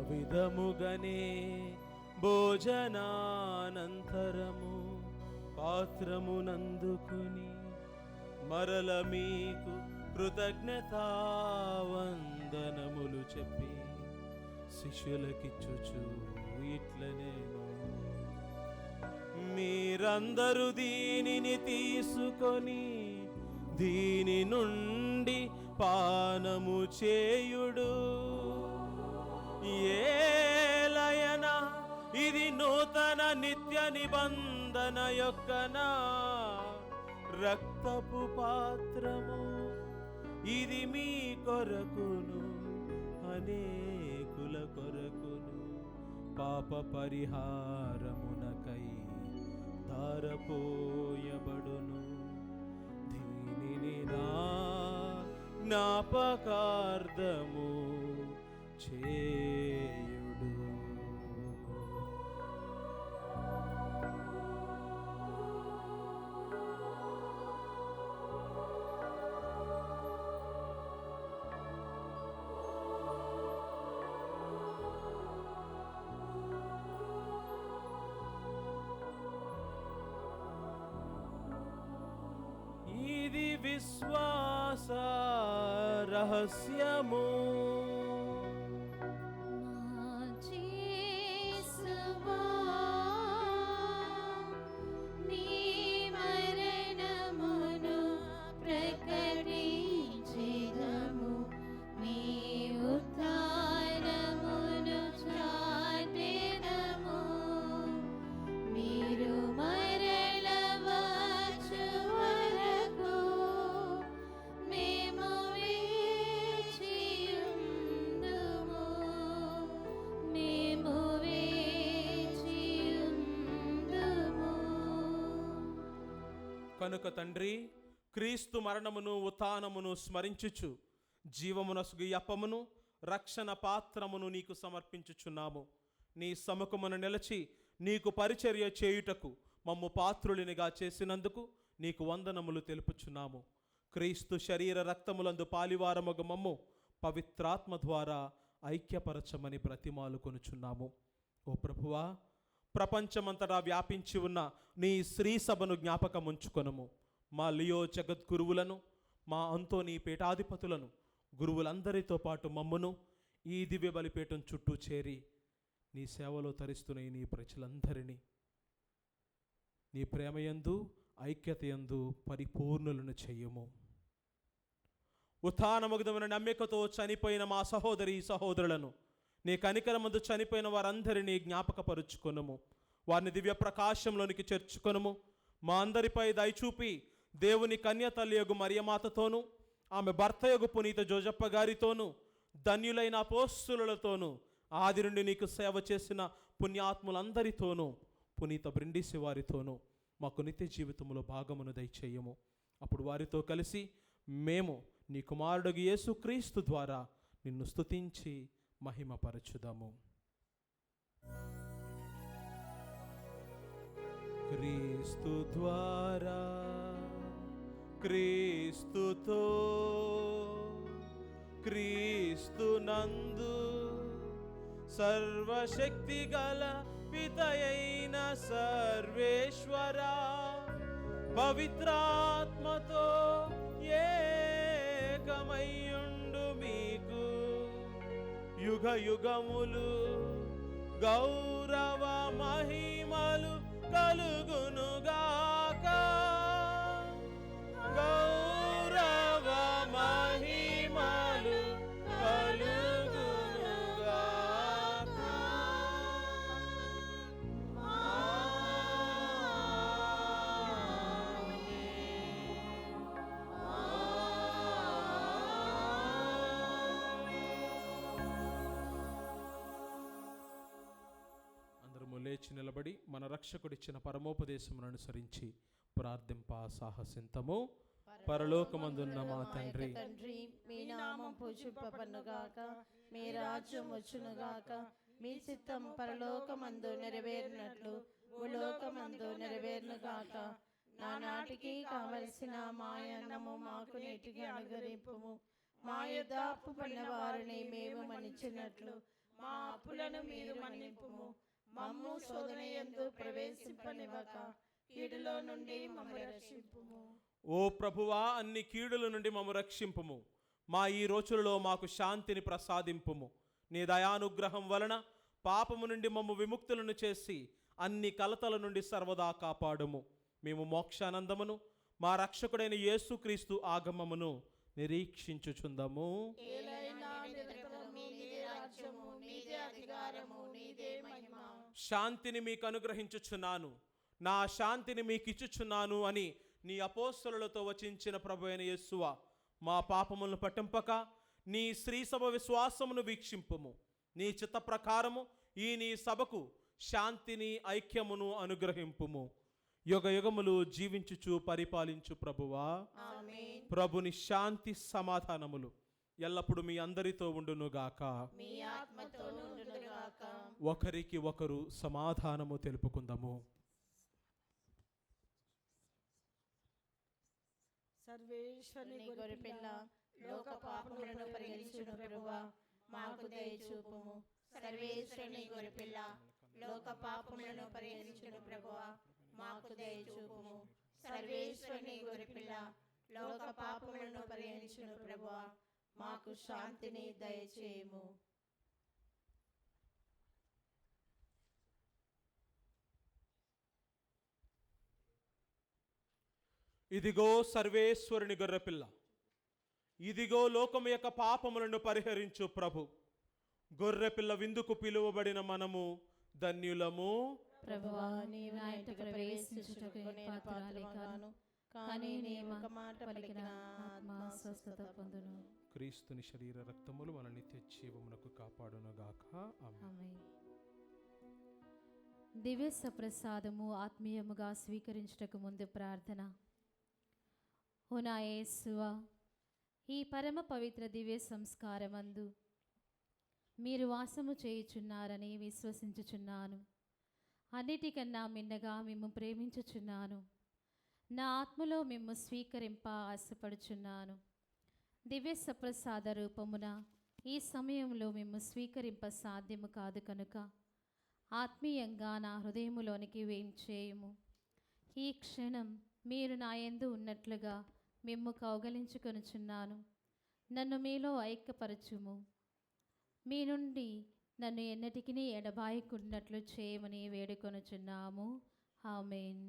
విధముగనే భోజనానంతరము పాత్రమునందుకుని మరల మీకు కృతజ్ఞతావందనములు చెప్పి శిష్యులకిచ్చుచు ఇట్లనేను, మీరందరూ దీనిని తీసుకొని దీని నుండి పానము చేయుడు. ఏలయన ఇది నూతన నిత్య నిబంధన యొక్క నా రక్తపు పాత్రము. ఇది మీ కొరకును అనేకుల కొరకును పాప పరిహారమునకై ధారపోయబడును. దీనిని నా జ్ఞాపకార్థము చేయుడు. ఇది విశ్వాస రహస్యము. కనుక తండ్రి, క్రీస్తు మరణమును ఉత్థానమును స్మరించుచు జీవమునసుగు అప్పమును రక్షణ పాత్రమును నీకు సమర్పించుచున్నాము. నీ సముఖమును నిలచి నీకు పరిచర్య చేయుటకు మమ్ము పాత్రులినిగా చేసినందుకు నీకు వందనములు తెలుపుచున్నాము. క్రీస్తు శరీర రక్తములందు పాలివారముగ మమ్ము పవిత్రాత్మ ద్వారా ఐక్యపరచమని బ్రతిమాలు కొనుచున్నాము. ఓ ప్రభువా, ప్రపంచమంతటా వ్యాపించి ఉన్న నీ శ్రీ సభను జ్ఞాపకం ఉంచుకొనుము. మా లియో జగద్గురువులను, మా అంతోనీ పీఠాధిపతులను, గురువులందరితో పాటు మమ్మును ఈ దివ్య బలిపీఠం చుట్టూ చేరి నీ సేవలో తరిస్తున్న నీ ప్రజలందరినీ నీ ప్రేమయందు ఐక్యతయందు పరిపూర్ణులను చెయ్యము. ఉత్థానముగదమైన నమ్మికతో చనిపోయిన మా సహోదరి సహోదరులను నీ కనికరమందు చనిపోయిన వారందరినీ జ్ఞాపకపరుచుకొనుము. వారిని దివ్య ప్రకాశంలోనికి చేర్చుకొనుము. మా అందరిపై దయచూపి దేవుని కన్య తల్లి యొగు మరియమాతతోనూ ఆమె భర్త యొగు పునీత జోజప్ప గారితోనూ ధన్యులైన అపోస్తులతోనూ ఆది నుండి నీకు సేవ చేసిన పుణ్యాత్ములందరితోనూ పునీత బ్రిండిసి వారితోనూ మాకు నిత్య జీవితంలో భాగమును దయచేయము. అప్పుడు వారితో కలిసి మేము నీ కుమారుడు యేసుక్రీస్తు ద్వారా నిన్ను స్తుతించి మహిమపరచుదాము. క్రీస్తు ద్వారా క్రీస్తుతో క్రీస్తునందు సర్వశక్తి గల పితయైన సర్వేశ్వరా పవిత్రాత్మతో ఏకమయ్యుండు మీకు యుగ యుగములు గౌరవ మహిమలు కలుగునుగాక. గౌరవ మహిమలు కలుగునుగాక. అందరము లేచి నిలబడి మన రక్షకుడిచ్చిన పరమోపదేశమును అనుసరించి ప్రార్థింప సాహసింతము. పరలోకమందున్న మా తండ్రి, మీ నామం పూజింపబడునుగాక, మీ రాజ్యం వచ్చునుగాక, మీ చిత్తం పరలోకమందు నెరవేరినట్లు భూలోకమందు నెరవేరునుగాక. నానాటికి కావలసిన మాయన్నము మాకు నేటికి అనుగ్రహింపుము. మా యొద్ద అప్పు పడిన వారిని మేము మన్నించినట్లు మా అప్పులను మీరు మన్నింపుము. మమ్ము శోధన యందు ప్రవేశింపనివ్వక కీడులో నుండి మమ్మల్ని రక్షింపుము. ఓ ప్రభువా, అన్ని కీడుల నుండి మమ్ము రక్షింపుము. మా ఈ రోజులలో మాకు శాంతిని ప్రసాదింపుము. నీ దయానుగ్రహం వలన పాపము నుండి మమ్ము విముక్తులను చేసి అన్ని కలతల నుండి సర్వదా కాపాడుము. మేము మోక్షానందమును మా రక్షకుడైన యేసుక్రీస్తు ఆగమమును నిరీక్షించుచుందము. శాంతిని మీకు అనుగ్రహించుచున్నాను, నా శాంతిని మీకు ఇచ్చుచున్నాను అని నీ అపోస్తలులతో వచించిన ప్రభు అయిన యేసువా, మా పాపములను పట్టింపక నీ శ్రీసభ విశ్వాసమును వీక్షింపుము. నీ చిత్త ప్రకారము ఈ నీ సభకు శాంతిని ఐక్యమును అనుగ్రహింపుము. యుగ యుగములు జీవించుచు పరిపాలించు ప్రభువా, ప్రభుని శాంతి సమాధానములు ఎల్లప్పుడు మీ అందరితో ఉండునుగాక. ఒకరికి ఒకరు సమాధానము తెలుపుకుందాము. సర్వేశ్వరుని గొర్రెపిల్ల, లోక పాపములను పరిహరించును ప్రభువా, మాకు దయచూపుము. సర్వేశ్వరుని గొర్రెపిల్ల, లోక పాపములను పరిహరించును ప్రభువా, మాకు దయచూపుము. సర్వేశ్వరుని గొర్రెపిల్ల, లోక పాపములను పరిహరించును ప్రభువా, మాకు శాంతిని దయచేయము. ఇదిగో సర్వేశ్వరుని గొర్రెపిల్ల, ఇదిగో లోకము యొక్క పాపములను పరిహరించు ప్రభు. గొర్రెపిల్ల విందుకు పిలువబడిన మనము ధన్యులము. ప్రభువా, నీవు నా ఇంట ప్రవేశించుటకు నేను పాత్రురాలి కాను, కానీ నీ ఒక మాట పలికిన ఆత్మ స్వస్థత పొందును. క్రీస్తుని శరీర రక్తములు మన నిత్య జీవమునకు కాపాడునుగాక. ఆమేన్. దివ్య సప్రసాదము ఆత్మీయముగా స్వీకరించుటకు ముందు ప్రార్థన. ఓ నా యేసువా, ఈ పరమ పవిత్ర దివ్య సంస్కారమందు మీరు వాసము చేయుచున్నారని విశ్వసించుచున్నాను. అన్నిటికన్నా మిన్నగా మిమ్ము ప్రేమించుచున్నాను. నా ఆత్మలో మిమ్ము స్వీకరింప ఆశపడుచున్నాను. దివ్య సప్రసాద రూపమున ఈ సమయంలో మిమ్ము స్వీకరింప సాధ్యము కాదు కనుక ఆత్మీయంగా నా హృదయములోనికి వేంచేయుము. ఈ క్షణం మీరు నా యందు ఉన్నట్లుగా మిమ్ము కౌగలించుకొనుచున్నాను. నన్ను మీలో ఐక్యపరచుము. మీ నుండి నన్ను ఎన్నటికీ ఎడబాయకున్నట్లు చేయమని వేడుకొనుచున్నాము. ఆమేన్.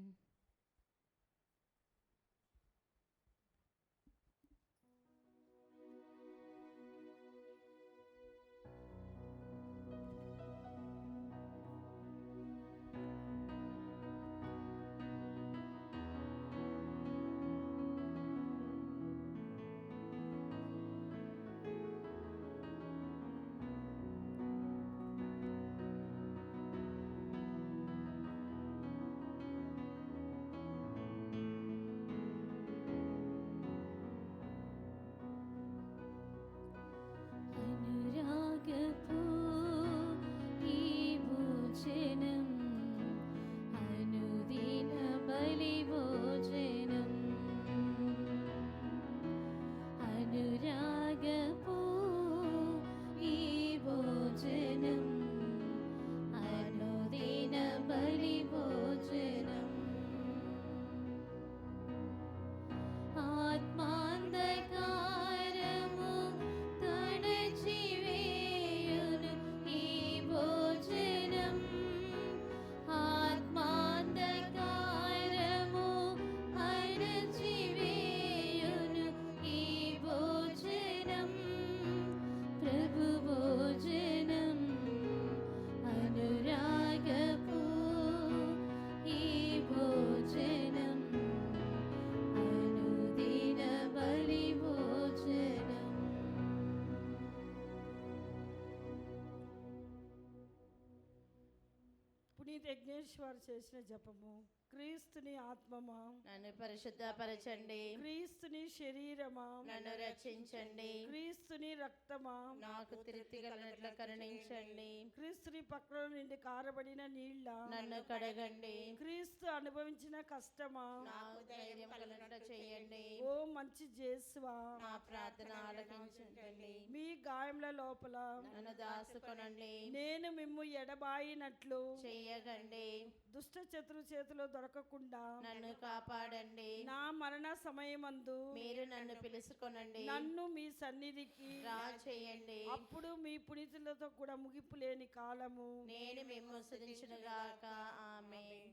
యజ్ఞేశ్వర్ చేసిన జపము. క్రీస్తుని ఆత్మమా నన్ను పరిశుద్ధపరచండి. క్రీస్తుని శరీరమా నన్ను రక్షించండి. క్రీస్తుని రక్తమా నాకు తృప్తిగలనట్లు కరుణించండి. క్రీస్తుని పక్కన నుండి కారబడిన నీళ్ళ నన్ను కడగండి. క్రీస్తు అనుభవించిన కష్టమా నాకు ధైర్యం కలుగునట్లు చేయండి. ఓ మంచి జేసువా నా ప్రార్థన ఆలకించండి. మీ గాయముల లోపల నన్ను దాచుకొనండి. నేను మిమ్ము ఎడబాయినట్లు చెయ్యగండి. దుష్ట శత్రు చేతిలో దొరకకుండా నన్ను కాపాడండి. నా మరణ సమయమందు మీరు నన్ను పిలుచుకొనండి. నన్ను మీ సన్నిధికి రా చేయండి. అప్పుడు మీ పునీతులతో కూడా ముగింపు లేని కాలము నేను మిమ్ము స్తుతించునుగాక. ఆమేన్.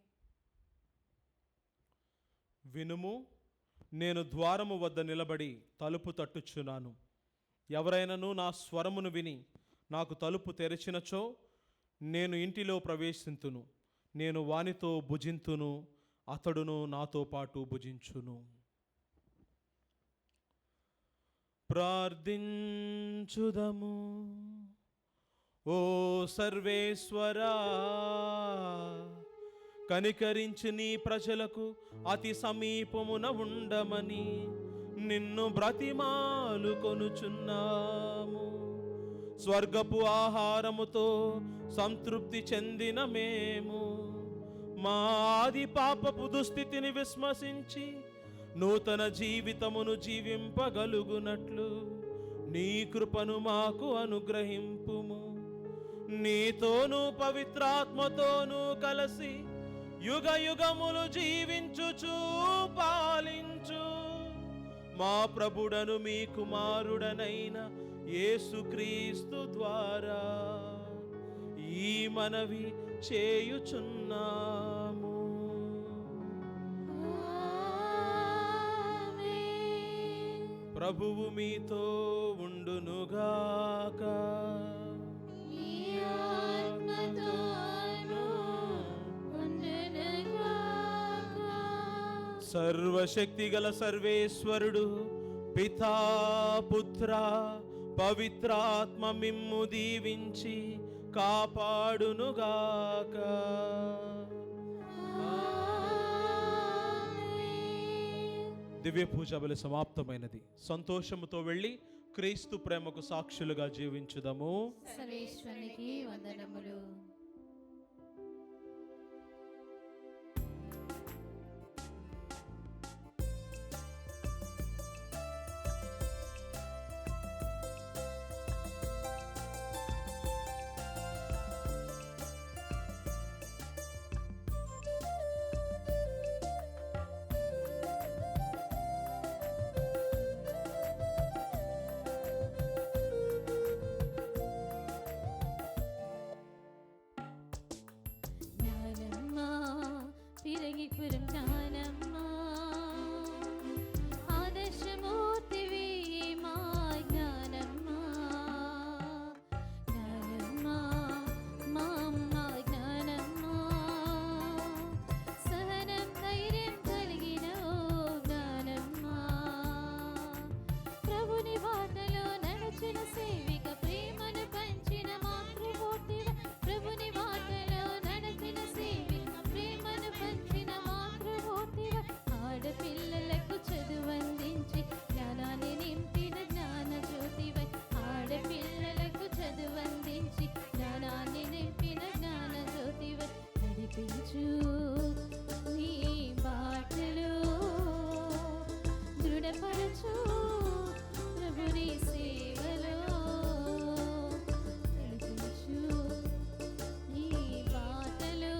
వినుము, నేను ద్వారము వద్ద నిలబడి తలుపు తట్టుచున్నాను. ఎవరైనను నా స్వరమును విని నాకు తలుపు తెరిచినచో నేను ఇంటిలో ప్రవేశింతును. నేను వానితో భుజింతును, అతడును నాతో పాటు భుజించును. ప్రార్థించుదము. ఓ సర్వేశ్వరా, కనికరించి నీ ప్రజలకు అతి సమీపమున ఉండమని నిన్ను బ్రతిమాలు కొనుచున్నాము. స్వర్గపు ఆహారముతో సంతృప్తి చెందిన మేము మా ఆది పాపపు దుస్థితిని విస్మసించి నూతన జీవితమును జీవింపగలుగునట్లు నీ కృపను మాకు అనుగ్రహింపుము. నీతోనూ పవిత్రాత్మతోనూ కలిసి యుగ యుగములు జీవించుచూ పాలించు మా ప్రభుడను మీ కుమారుడనైన యేసుక్రీస్తు ద్వారా ఈ మనవి చేయుచున్నాము. ప్రభువు మీతో ఉండునుగాక. సర్వశక్తిగల సర్వేశ్వరుడు పితా పుత్ర పవిత్రాత్మ మిమ్ము దీవించి కాపాడునుగాక. దివ్య పూజ బలి సమాప్తమైనది. సంతోషముతో వెళ్ళి క్రీస్తు ప్రేమకు సాక్షులుగా జీవించుదము. సర్వేశ్వరునికి వందనములు. తిరగిపురం జ్ఞానమ్మా, ఆదర్శమూర్తివి మా జ్ఞానమ్మా. జ్ఞానమ్మా మా అమ్మ జ్ఞానమ్మా, సహనం ధైర్యం కలిగిన ఓ జ్ఞానమ్మా. ప్రభుని బాటలో నడుచిన సేవిక, ప్రేమను పంచిన మాతృమూర్తివ. ప్రభుని బాటలో నడిచిన సేవిక, ప్రేమను పంచిన మాతృమూర్తివ. ఆడపిల్లలకు చదువందించి జ్ఞానాన్ని నింపిన జ్ఞాన జ్యోతివై. ఆడపిల్లలకు చదువందించి జ్ఞానాన్ని నింపిన జ్ఞాన జ్యోతివై. నడిపించు నీ బాటలో, దృఢపరచు ప్రభుని సేవలో. నడిపించు నీ బాటలో,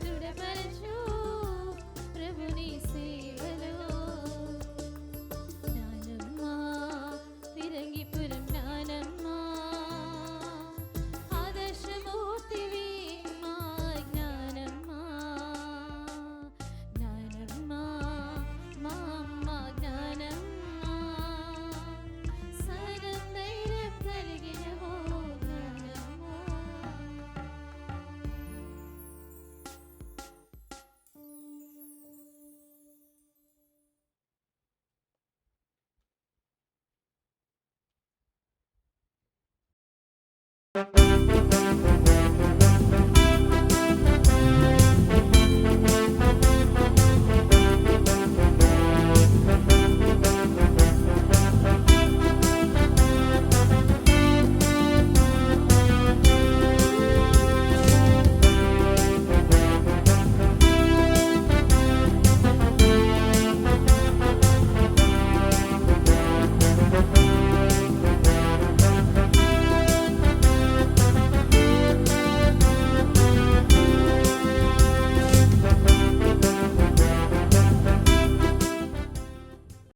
దృఢపరచు ప్రభుని సేవలో. జ్ఞానమ్మా ఫిరంగిపురం జ్ఞానమ్మా, ఆదర్శమూర్తివి మా జ్ఞానమ్మా. జ్ఞానమ్మా మా అమ్మ జ్ఞానమ్మా, సహనం ధైర్యం కలిగిన ఓ జ్ఞానమ్మా.